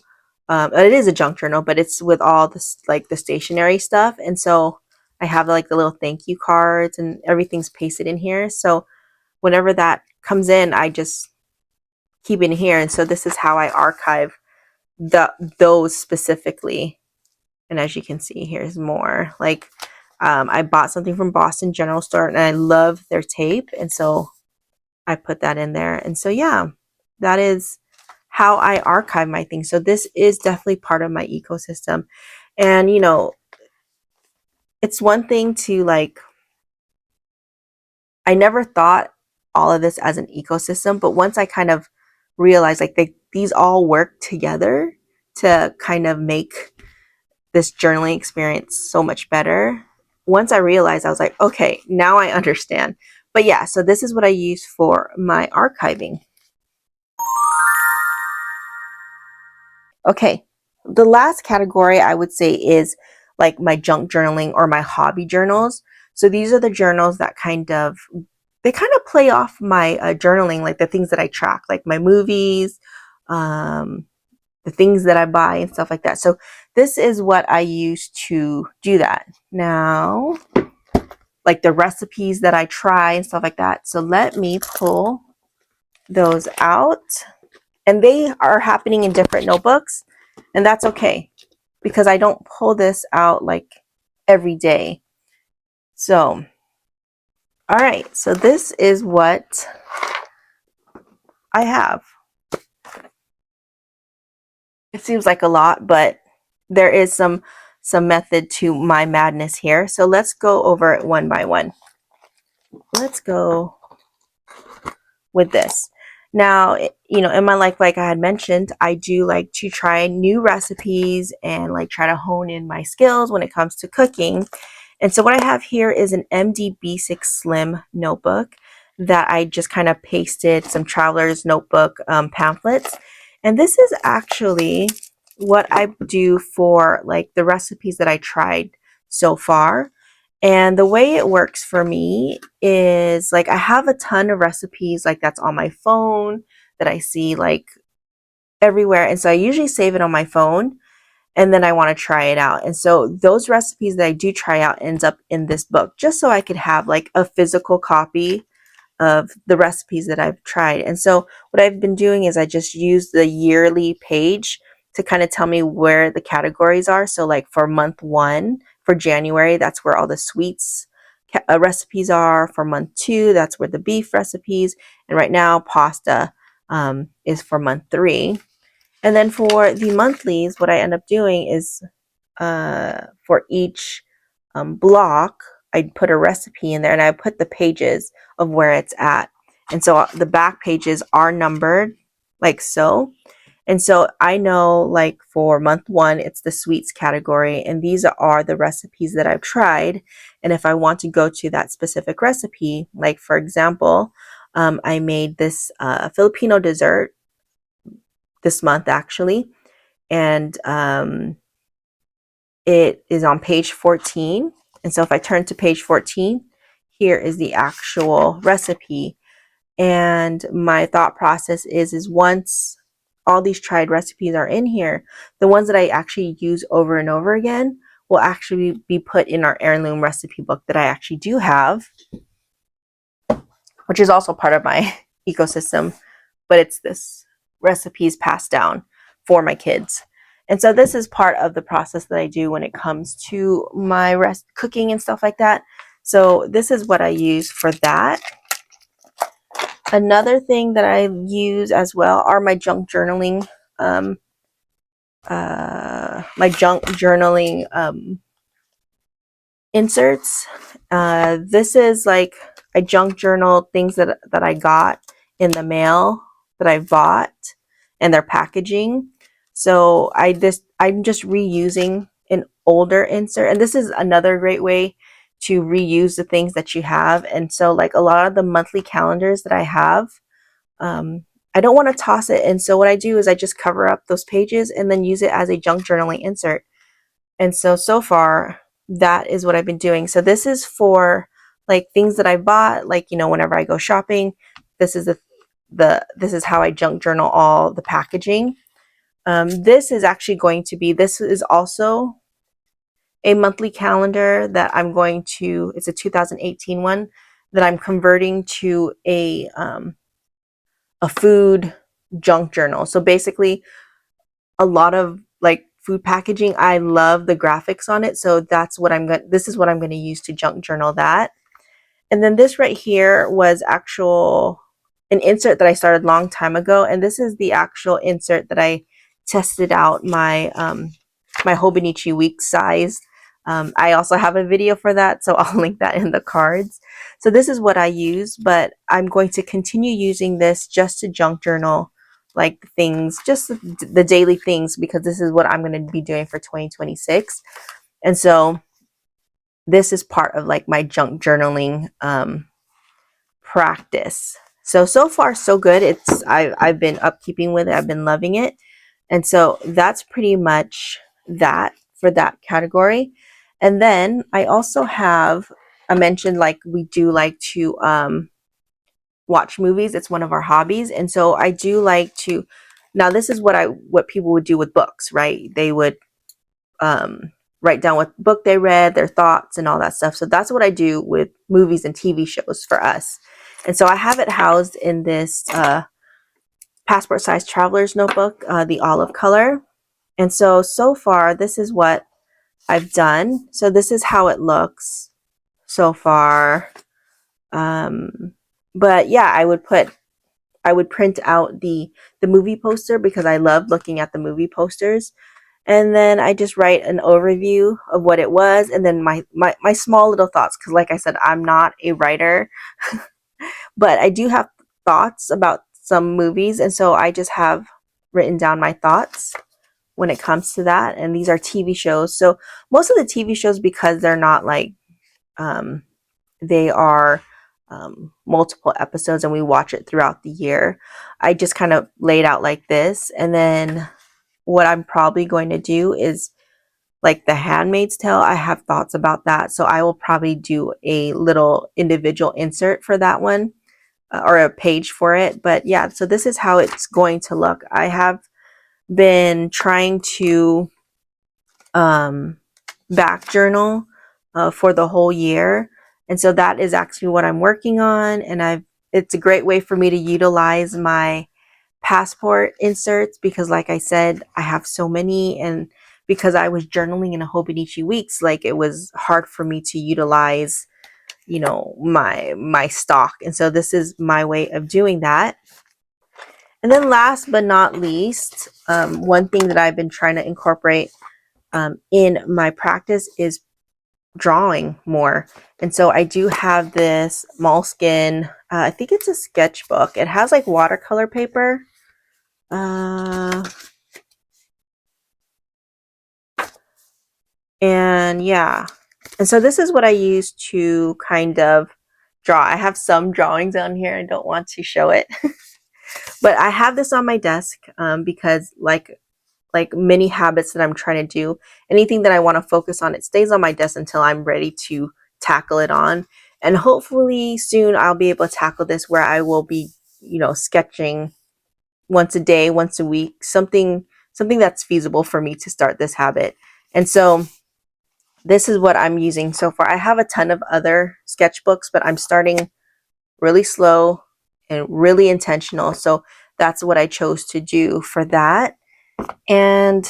It is a junk journal, but it's with all this, like the stationery stuff. And so I have like the little thank you cards and everything's pasted in here. So whenever that comes in, I just keep it in here. And so this is how I archive those specifically. And as you can see, here's more. Like I bought something from Boston General Store, and I love their tape. And so I put that in there. And so, yeah, that is how I archive my things. So this is definitely part of my ecosystem. And, it's one thing to like, I never thought all of this as an ecosystem, but once I kind of realized like these all work together to kind of make this journaling experience so much better. Once I realized, I was like, okay, now I understand. But yeah, so this is what I use for my archiving. Okay, the last category I would say is like my junk journaling or my hobby journals. So these are the journals that they kind of play off my journaling, like the things that I track, like my movies, the things that I buy and stuff like that. So this is what I use to do that. Now, like the recipes that I try and stuff like that. So let me pull those out. And they are happening in different notebooks. And that's okay, because I don't pull this out like every day. So, all right. So this is what I have. It seems like a lot, but there is some method to my madness here. So let's go over it one by one. Let's go with this. Now, you know, in my life, like I had mentioned, I do like to try new recipes and like try to hone in my skills when it comes to cooking. And so what I have here is an MD-B6 Slim notebook that I just kind of pasted some traveler's notebook pamphlets. And this is actually what I do for like the recipes that I tried so far. And the way it works for me is like I have a ton of recipes like that's on my phone that I see like everywhere. And so I usually save it on my phone and then I want to try it out. And so those recipes that I do try out ends up in this book just so I could have like a physical copy of the recipes that I've tried. And so what I've been doing is I just use the yearly page to kind of tell me where the categories are. So like for month 1 for January, that's where all the sweets recipes are. For month 2, that's where the beef recipes. And right now pasta is for month 3. And then for the monthlies, what I end up doing is for each block, I put a recipe in there and I put the pages of where it's at. And so the back pages are numbered like so. And so I know like for month 1, it's the sweets category. And these are the recipes that I've tried. And if I want to go to that specific recipe, like for example, I made this Filipino dessert this month actually. And it is on page 14. And so if I turn to page 14, here is the actual recipe. And my thought process is once all these tried recipes are in here, the ones that I actually use over and over again will actually be put in our heirloom recipe book that I actually do have, which is also part of my ecosystem, but it's this recipes passed down for my kids. And so this is part of the process that I do when it comes to my cooking and stuff like that. So this is what I use for that. Another thing that I use as well are my junk journaling, inserts. This is like I junk journal things that I got in the mail that I bought and their packaging. So I'm just reusing an older insert, and this is another great way to reuse the things that you have. And so like a lot of the monthly calendars that I have, I don't want to toss it. And so what I do is I just cover up those pages and then use it as a junk journaling insert. And so far, that is what I've been doing. So this is for like things that I bought, like, you know, whenever I go shopping, this is this is how I junk journal all the packaging. This is actually going to be, this is also a monthly calendar that I'm going to, it's a 2018 one that I'm converting to a food junk journal. So basically a lot of like food packaging, I love the graphics on it. So that's what this is what I'm going to use to junk journal that. And then this right here was an insert that I started a long time ago. And this is the actual insert that I tested out my, my Hobonichi week size. I also have a video for that, so I'll link that in the cards. So this is what I use, but I'm going to continue using this just to junk journal like things, just the daily things, because this is what I'm going to be doing for 2026. And so this is part of like my junk journaling practice. So far so good. I've been upkeeping with it. I've been loving it. And so that's pretty much that for that category. And then I also have, I mentioned like we do like to watch movies. It's one of our hobbies. And so I do like to, now this is what people would do with books, right? They would write down what book they read, their thoughts and all that stuff. So that's what I do with movies and TV shows for us. And so I have it housed in this passport size traveler's notebook, the olive color. And so far, this is what I've done. So this is how it looks so far. But yeah, I would print out the movie poster because I love looking at the movie posters. And then I just write an overview of what it was, and then my small little thoughts, because like I said, I'm not a writer, but I do have thoughts about some movies, and so I just have written down my thoughts when it comes to that. And these are TV shows. So most of the TV shows, because they're not like um, they are multiple episodes and we watch it throughout the year, I just kind of laid out like this. And then what I'm probably going to do is like The Handmaid's Tale. I have thoughts about that. So I will probably do a little individual insert for that one, or a page for it. But yeah, so this is how it's going to look. I have been trying to um, back journal for the whole year. And so that is actually what I'm working on. And it's a great way for me to utilize my passport inserts because, like I said, I have so many. And because I was journaling in a Hobonichi weeks, like it was hard for me to utilize, my stock. And so this is my way of doing that. And then last but not least, one thing that I've been trying to incorporate in my practice is drawing more. And so I do have this Moleskine, I think it's a sketchbook. It has like watercolor paper. And yeah. And so this is what I use to kind of draw. I have some drawings on here. I don't want to show it. But I have this on my desk because like many habits that I'm trying to do, anything that I want to focus on, it stays on my desk until I'm ready to tackle it on. And hopefully soon I'll be able to tackle this where I will be, sketching once a day, once a week, something that's feasible for me to start this habit. And so this is what I'm using so far. I have a ton of other sketchbooks, but I'm starting really slow and really intentional. So that's what I chose to do for that. And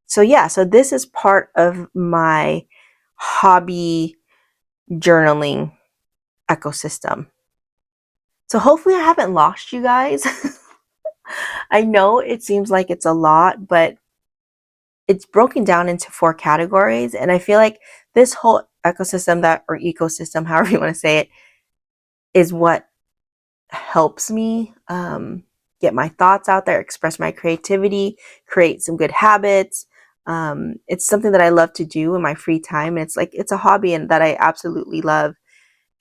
so yeah, so this is part of my hobby journaling ecosystem. So hopefully I haven't lost you guys. I know it seems like it's a lot, but it's broken down into 4 categories. And I feel like this whole ecosystem or ecosystem, however you want to say it, is what helps me get my thoughts out there, express my creativity, create some good habits. It's something that I love to do in my free time. And it's a hobby and that I absolutely love.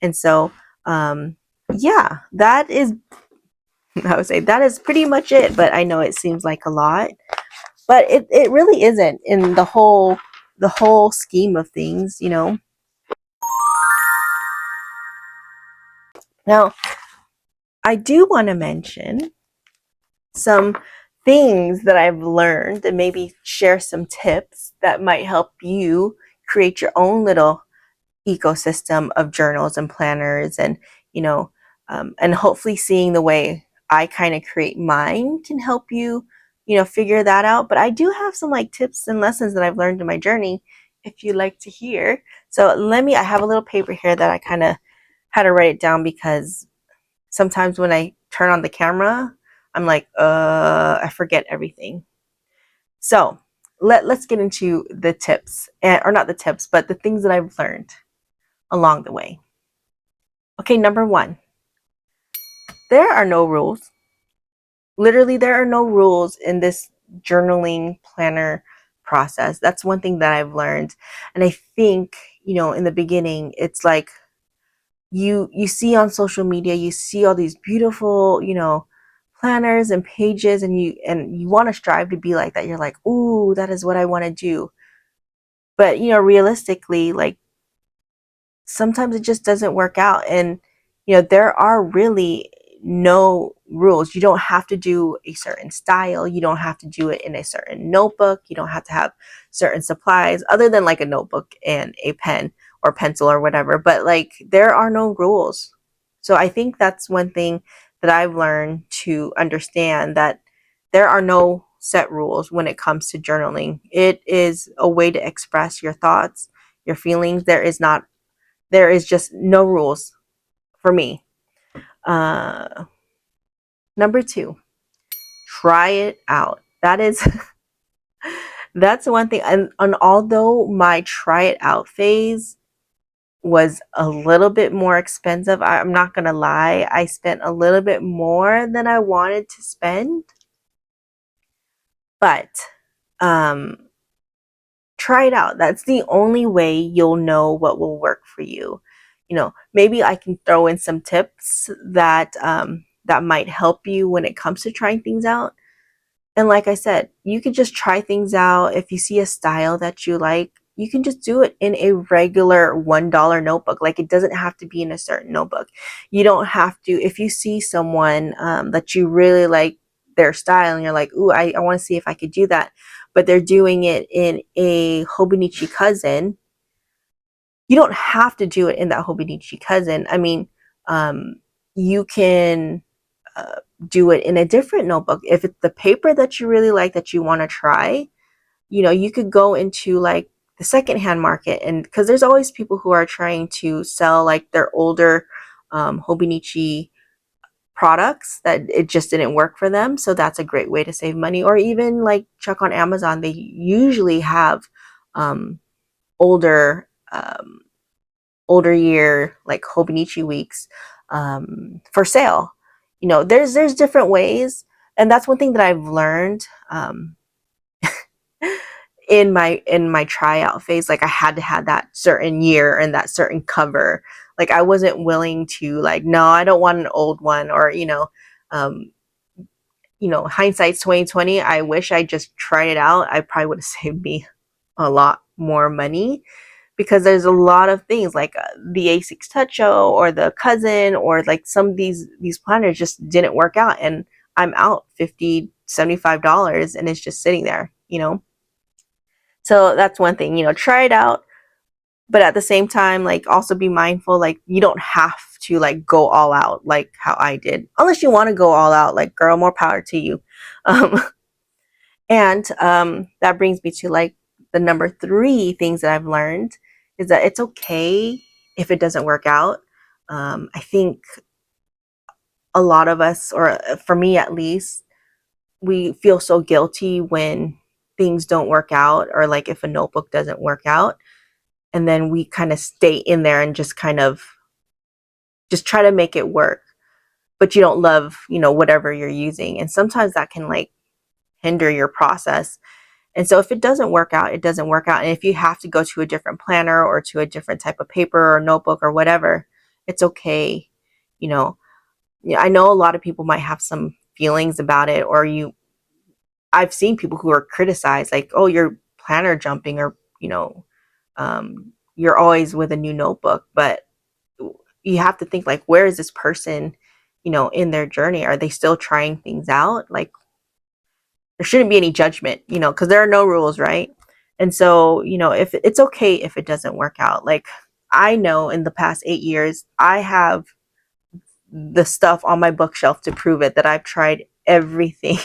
And so, yeah, that is, I would say that is pretty much it. But I know it seems like a lot, but it really isn't in the whole scheme of things. Now, I do want to mention some things that I've learned and maybe share some tips that might help you create your own little ecosystem of journals and planners, and hopefully seeing the way I kind of create mine can help you, figure that out. But I do have some like tips and lessons that I've learned in my journey if you'd like to hear. So I have a little paper here that I kind of had to write it down because sometimes when I turn on the camera, I'm like, I forget everything. So let's get into the tips, or not the tips, but the things that I've learned along the way. Okay, number one, there are no rules. Literally, there are no rules in this journaling planner process. That's one thing that I've learned. And I think, in the beginning, it's like you see on social media, you see all these beautiful, planners and pages, and you want to strive to be like that. You're like, ooh, that is what I want to do. But realistically, like sometimes it just doesn't work out. And there are really no rules. You don't have to do a certain style. You don't have to do it in a certain notebook. You don't have to have certain supplies other than like a notebook and a pen or pencil or whatever. But like there are no rules. So I think that's one thing that I've learned to understand, that there are no set rules when it comes to journaling. It is a way to express your thoughts, your feelings. There is just no rules for me. Uh, Number two, try it out. That is that's one thing. And although my try it out phase was a little bit more expensive, I'm not gonna lie, I spent a little bit more than I wanted to spend. But um try it out. That's the only way you'll know what will work for you. Maybe I can throw in some tips that might help you when it comes to trying things out. And like I said, you could just try things out. If you see a style that you like, you can just do it in a regular $1 notebook. Like, it doesn't have to be in a certain notebook. You don't have to, if you see someone that you really like their style and you're like, ooh, I want to see if I could do that, but they're doing it in a Hobonichi cousin, you don't have to do it in that Hobonichi cousin. I mean, you can uh, do it in a different notebook. If it's the paper that you really like that you want to try, you could go into like the secondhand market, and because there's always people who are trying to sell like their older Hobonichi products that it just didn't work for them. So that's a great way to save money. Or even like check on Amazon. They usually have um, older older year like Hobonichi weeks for sale. There's different ways, and that's one thing that I've learned in my tryout phase. Like, I had to have that certain year and that certain cover. Like, I wasn't willing to, like, no, I don't want an old one. Or um, hindsight's 2020. I wish I just tried it out. I probably would have saved me a lot more money, because there's a lot of things like the A6 Techo or the cousin, or like some of these planners just didn't work out, and I'm out $50-$75 and it's just sitting there. So that's one thing, try it out, but at the same time, like, also be mindful, like, you don't have to like go all out like how I did, unless you want to go all out. Like, girl, more power to you. um and that brings me to like the number three things that I've learned, is that it's okay if it doesn't work out. I think a lot of us, or for me at least, we feel so guilty when things don't work out, or like if a notebook doesn't work out, and then we kind of stay in there and just kind of just try to make it work, but you don't love whatever you're using, and sometimes that can like hinder your process. And so if it doesn't work out, it doesn't work out. And if you have to go to a different planner or to a different type of paper or notebook or whatever, it's okay. you know I know a lot of people might have some feelings about it, or I've seen people who are criticized, like, oh, you're planner jumping, or you're always with a new notebook. But you have to think, like, where is this person in their journey? Are they still trying things out? Like, there shouldn't be any judgment, because there are no rules, right? And so, if it's okay if it doesn't work out. Like, I know in the past 8 years, I have the stuff on my bookshelf to prove it, that I've tried everything.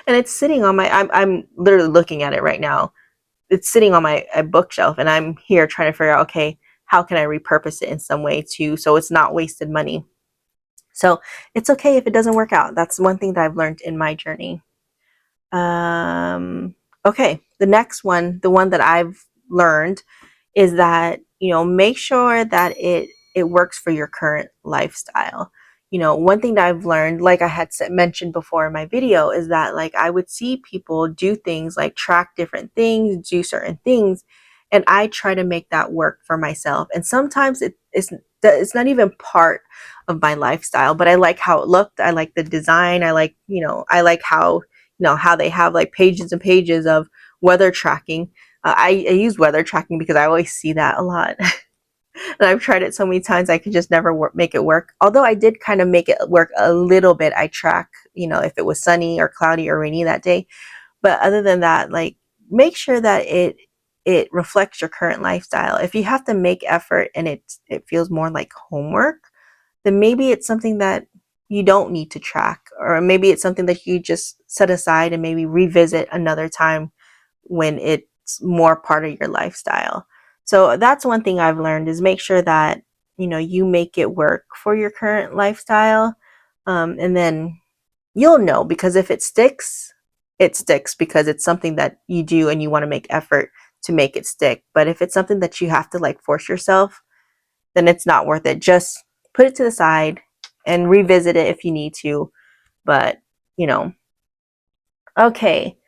And it's sitting on I'm literally looking at it right now. It's sitting on my bookshelf, and I'm here trying to figure out, okay, how can I repurpose it in some way too, so it's not wasted money. So it's okay if it doesn't work out. That's one thing that I've learned in my journey. Okay, the next one, the one that I've learned, is that make sure that it works for your current lifestyle. One thing that I've learned, like I had mentioned before in my video, is that, like, I would see people do things like track different things, do certain things, and I try to make that work for myself. And sometimes it's not even part of my lifestyle, but I like how it looked, I like the design, I like how they have like pages and pages of weather tracking. I use weather tracking because I always see that a lot. And I've tried it so many times, I could just never make it work. Although I did kind of make it work a little bit. I track, if it was sunny or cloudy or rainy that day. But other than that, like, make sure that it reflects your current lifestyle. If you have to make effort and it feels more like homework, then maybe it's something that you don't need to track, or maybe it's something that you just set aside and maybe revisit another time when it's more part of your lifestyle. So that's one thing I've learned, is make sure that you make it work for your current lifestyle. And then you'll know, because if it sticks because it's something that you do and you want to make effort to make it stick. But if it's something that you have to like force yourself, then it's not worth it. Just put it to the side and revisit it if you need to. But, you know, okay.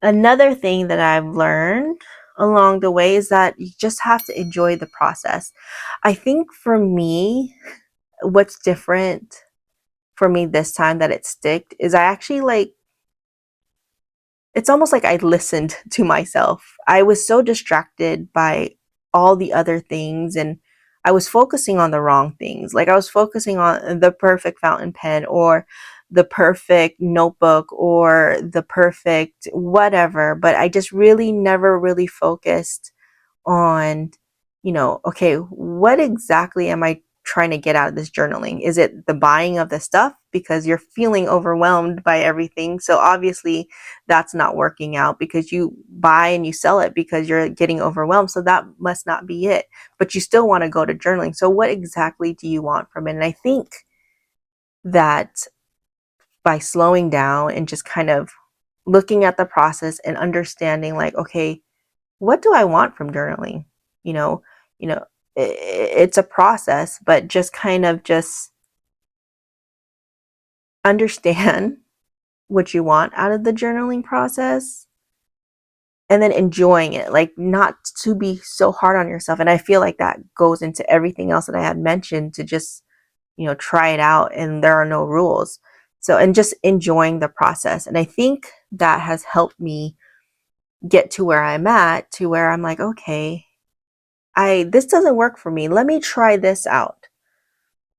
Another thing that I've learned along the way is that you just have to enjoy the process. I think for me, what's different for me this time that it sticked is I actually like, it's almost like I listened to myself. I was so distracted by all the other things, and I was focusing on the wrong things. Like I was focusing on the perfect fountain pen or the perfect notebook or the perfect whatever, but I just really never really focused on, okay, what exactly am I trying to get out of this journaling? Is it the buying of the stuff because you're feeling overwhelmed by everything? So obviously that's not working out, because you buy and you sell it because you're getting overwhelmed. So that must not be it. But you still want to go to journaling. So what exactly do you want from it? And I think that by slowing down and just kind of looking at the process and understanding, like, okay, what do I want from journaling? You know, you know, it's a process, but just kind of just understand what you want out of the journaling process, and then enjoying it, like not to be so hard on yourself. And I feel like that goes into everything else that I had mentioned, to just, try it out and there are no rules. So, and just enjoying the process. And I think that has helped me get to where I'm at, to where I'm like, okay, this doesn't work for me. Let me try this out,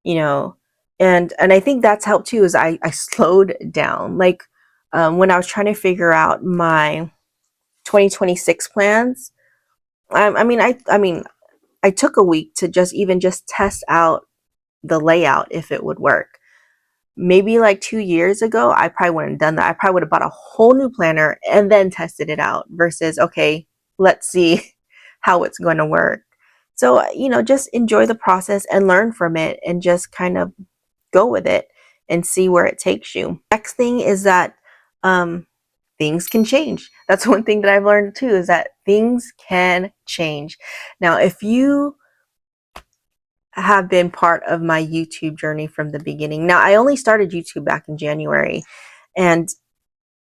you know. And I think that's helped too, is I slowed down. Like when I was trying to figure out my 2026 plans, I mean I took a week to just test out the layout, if it would work. Maybe like 2 years ago, I probably wouldn't have done that. I probably would have bought a whole new planner and then tested it out, versus, okay, let's see how it's going to work. So, just enjoy the process and learn from it, and just kind of go with it and see where it takes you. Next thing is that um, things can change. That's one thing that I've learned too, is that things can change. Now, if you have been part of my YouTube journey from the beginning. Now, I only started YouTube back in January, and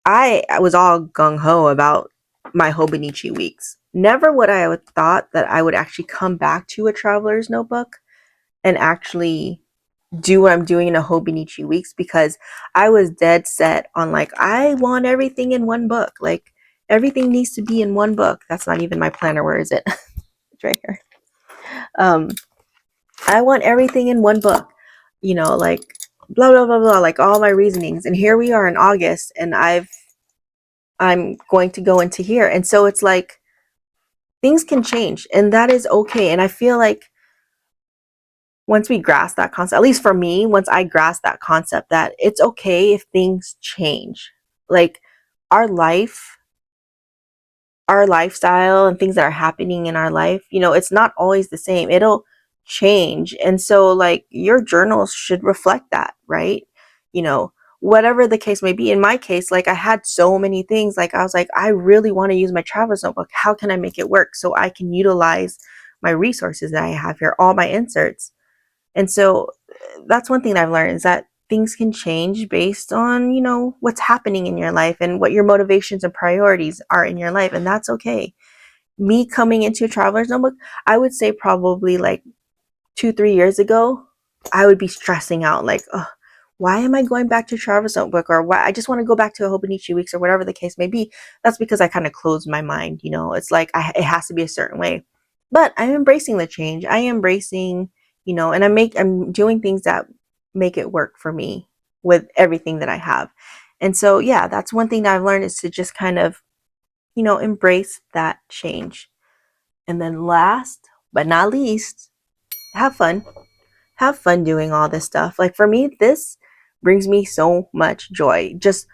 I was all gung ho about my Hobonichi weeks. Never would I have thought that I would actually come back to a traveler's notebook and actually do what I'm doing in a Hobonichi weeks, because I was dead set on, like, I want everything in one book. Like, everything needs to be in one book. That's not even my planner. Where is it? It's right here. Um, I want everything in one book, like blah blah blah blah, like all my reasonings. And here we are in August, and I'm going to go into here. And so it's like things can change, and that is okay. And I feel like once we grasp that concept, at least for me, once I grasp that concept, that it's okay if things change. Like our life, our lifestyle, and things that are happening in our life, it's not always the same. It'll change. And so, like, your journals should reflect that, right? You know, whatever the case may be. In my case, like, I had so many things. Like, I was like, I really want to use my traveler's notebook. How can I make it work so I can utilize my resources that I have here, all my inserts? And so that's one thing that I've learned, is that things can change based on, what's happening in your life and what your motivations and priorities are in your life. And that's okay. Me coming into a traveler's notebook, I would say probably like 2, 3 years ago, I would be stressing out, like, oh, why am I going back to traveler's notebook? Or why I just want to go back to a Hobonichi weeks, or whatever the case may be. That's because I kind of closed my mind. It's like it has to be a certain way. But I'm embracing the change. I am embracing, and I'm doing things that make it work for me with everything that I have. And so, yeah, that's one thing that I've learned, is to just kind of, embrace that change. And then last but not least, have fun. Have fun doing all this stuff. Like, for me, this brings me so much joy. Just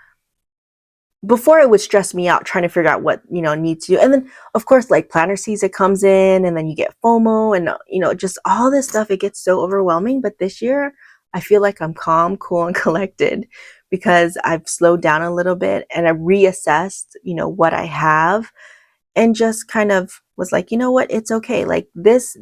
before, it would stress me out trying to figure out what, need to do. And then, of course, like, planner season comes in, and then you get FOMO, and, just all this stuff. It gets so overwhelming. But this year, I feel like I'm calm, cool, and collected because I've slowed down a little bit and I reassessed, what I have, and just kind of was like, you know what, it's okay. Like this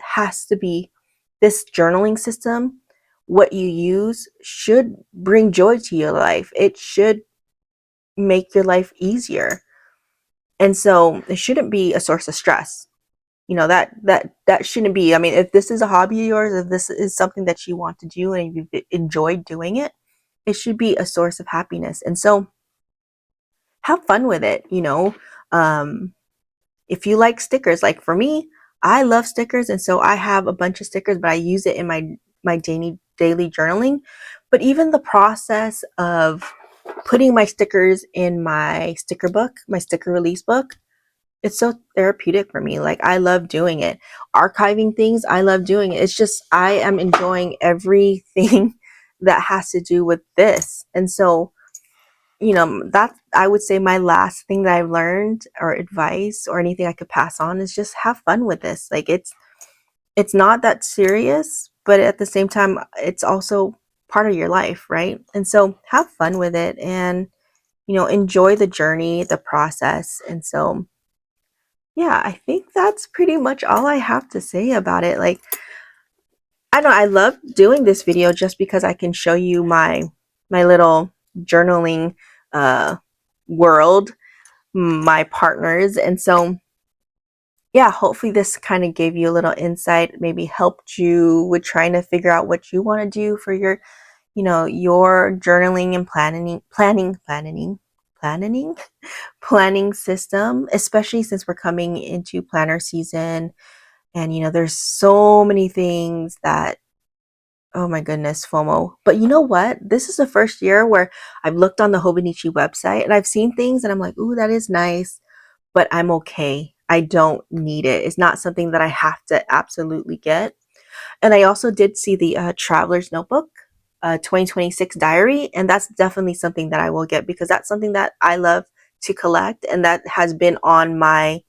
has to be, this journaling system, what you use should bring joy to your life. It should make your life easier. And so it shouldn't be a source of stress. That shouldn't be. I mean, if this is a hobby of yours, if this is something that you want to do and you've enjoyed doing it, it should be a source of happiness. And so have fun with it. Um, if you like stickers, like for me, I love stickers, and so I have a bunch of stickers, but I use it in my daily journaling. But even the process of putting my stickers in my sticker book, my sticker release book, it's so therapeutic for me. Like I love doing it. Archiving things, I love doing it. It's just I am enjoying everything that has to do with this. And so, that's, I would say, my last thing that I've learned or advice or anything I could pass on is just have fun with this. Like it's not that serious, but at the same time it's also part of your life, right? And so have fun with it and enjoy the journey, the process. And so yeah, I think that's pretty much all I have to say about it. Like, I don't know, I love doing this video just because I can show you my little journaling uh world, my partners. And so yeah, hopefully this kind of gave you a little insight, maybe helped you with trying to figure out what you want to do for your journaling and planning system, especially since we're coming into planner season. And there's so many things that, oh my goodness, FOMO. But you know what? This is the first year where I've looked on the Hobonichi website and I've seen things and I'm like, ooh, that is nice, but I'm okay. I don't need it. It's not something that I have to absolutely get. And I also did see the Traveler's Notebook 2026 diary, and that's definitely something that I will get because that's something that I love to collect, and that has been on my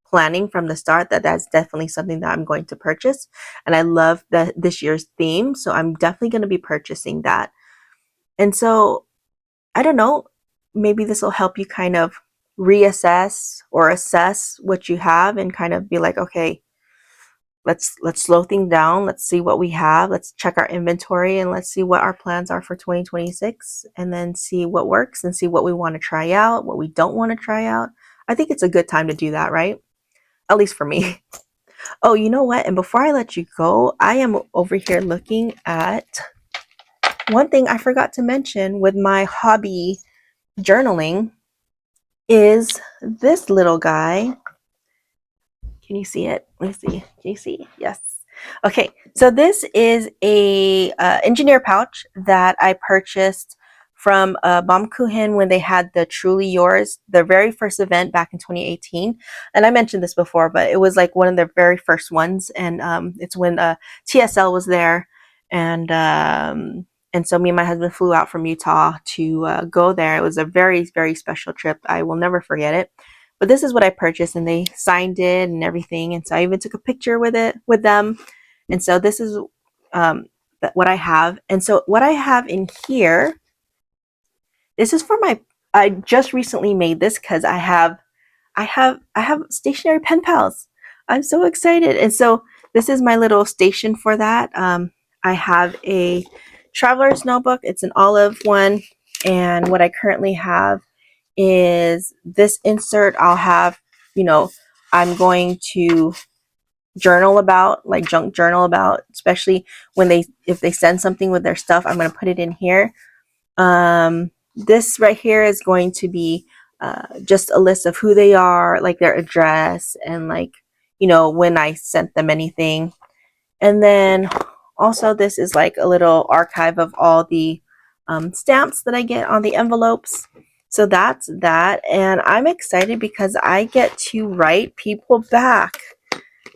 planning from the start. That's definitely something that I'm going to purchase, and I love this year's theme, so I'm definitely going to be purchasing that. And so I don't know, maybe this will help you kind of reassess or assess what you have and kind of be like, okay, let's slow things down. Let's see what we have. Let's check our inventory and let's see what our plans are for 2026 and then see what works and see what we want to try out, what we don't want to try out. I think it's a good time to do that, right? At least for me. Oh, you know what? And before I let you go, I am over here looking at one thing I forgot to mention with my hobby journaling is this little guy. Can you see it? Let me see. Can you see? Yes. Okay, so this is a engineer pouch that I purchased from Baumkuchen when they had the Truly Yours, the very first event back in 2018. And I mentioned this before, but it was like one of their very first ones. And it's when TSL was there. And so me and my husband flew out from Utah to go there. It was a very, very special trip. I will never forget it. But this is what I purchased, and they signed it and everything. And so I even took a picture with them. And so this is what I have. And so what I have in here, this is for I just recently made this because I have Stationery Pen Pals. I'm so excited. And so this is my little station for that. I have a traveler's notebook. It's an olive one. And what I currently have is this insert. I'll have, I'm going to journal about, like junk journal about, especially if they send something with their stuff, I'm going to put it in here. This right here is going to be just a list of who they are, like their address, and like, when I sent them anything. And then also this is like a little archive of all the stamps that I get on the envelopes. So that's that. And I'm excited because I get to write people back.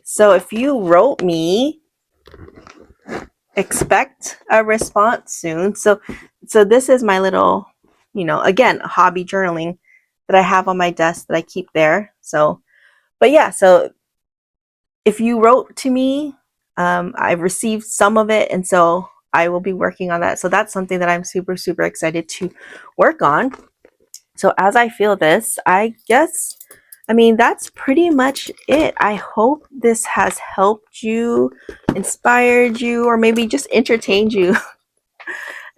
So if you wrote me, expect a response soon. So this is my little, again, hobby journaling that I have on my desk that I keep there. So, but yeah, so if you wrote to me, I've received some of it, and so I will be working on that. So that's something that I'm super, super excited to work on. So as I feel this, I guess, I mean, that's pretty much it. I hope this has helped you, inspired you, or maybe just entertained you.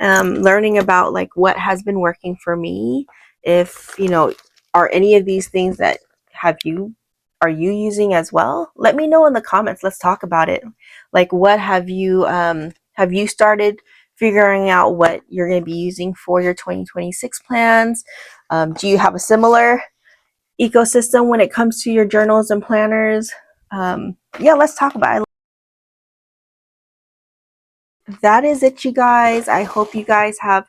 Learning about like what has been working for me. If you know, are any of these things that have you are you using as well? Let me know in the comments. Let's talk about it. Like, what have you started figuring out what you're going to be using for your 2026 plans? Do you have a similar ecosystem when it comes to your journals and planners? Yeah, let's talk about it. That is it, you guys. I hope you guys have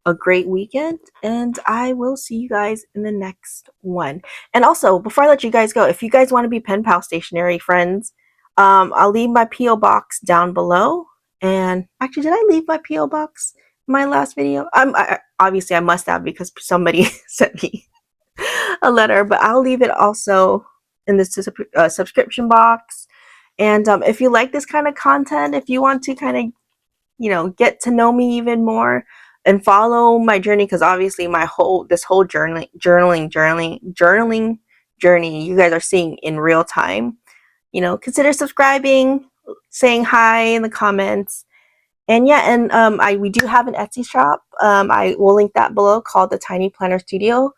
a great weekend, and I will see you guys in the next one. And also, before I let you guys go, if you guys want to be Pen Pal stationery friends, I'll leave my PO box down below. And actually, did I leave my PO box in my last video? Obviously I must have, because somebody sent me a letter, but I'll leave it also in the subscription box. And if you like this kind of content, if you want to kind of, you know, get to know me even more and follow my journey, because obviously this whole journaling journey you guys are seeing in real time, you know, consider subscribing, saying hi in the comments. And yeah, and we do have an Etsy shop. I will link that below, called the Tiny Planner Studio.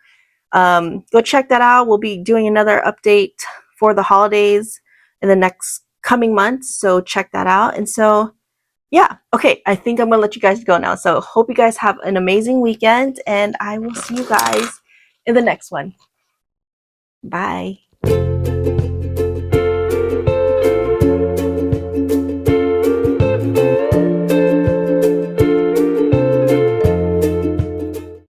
Go check that out. We'll be doing another update for the holidays in the next coming months, so check that out. And so yeah, okay, I think I'm gonna let you guys go now. So hope you guys have an amazing weekend, and I will see you guys in the next one. Bye.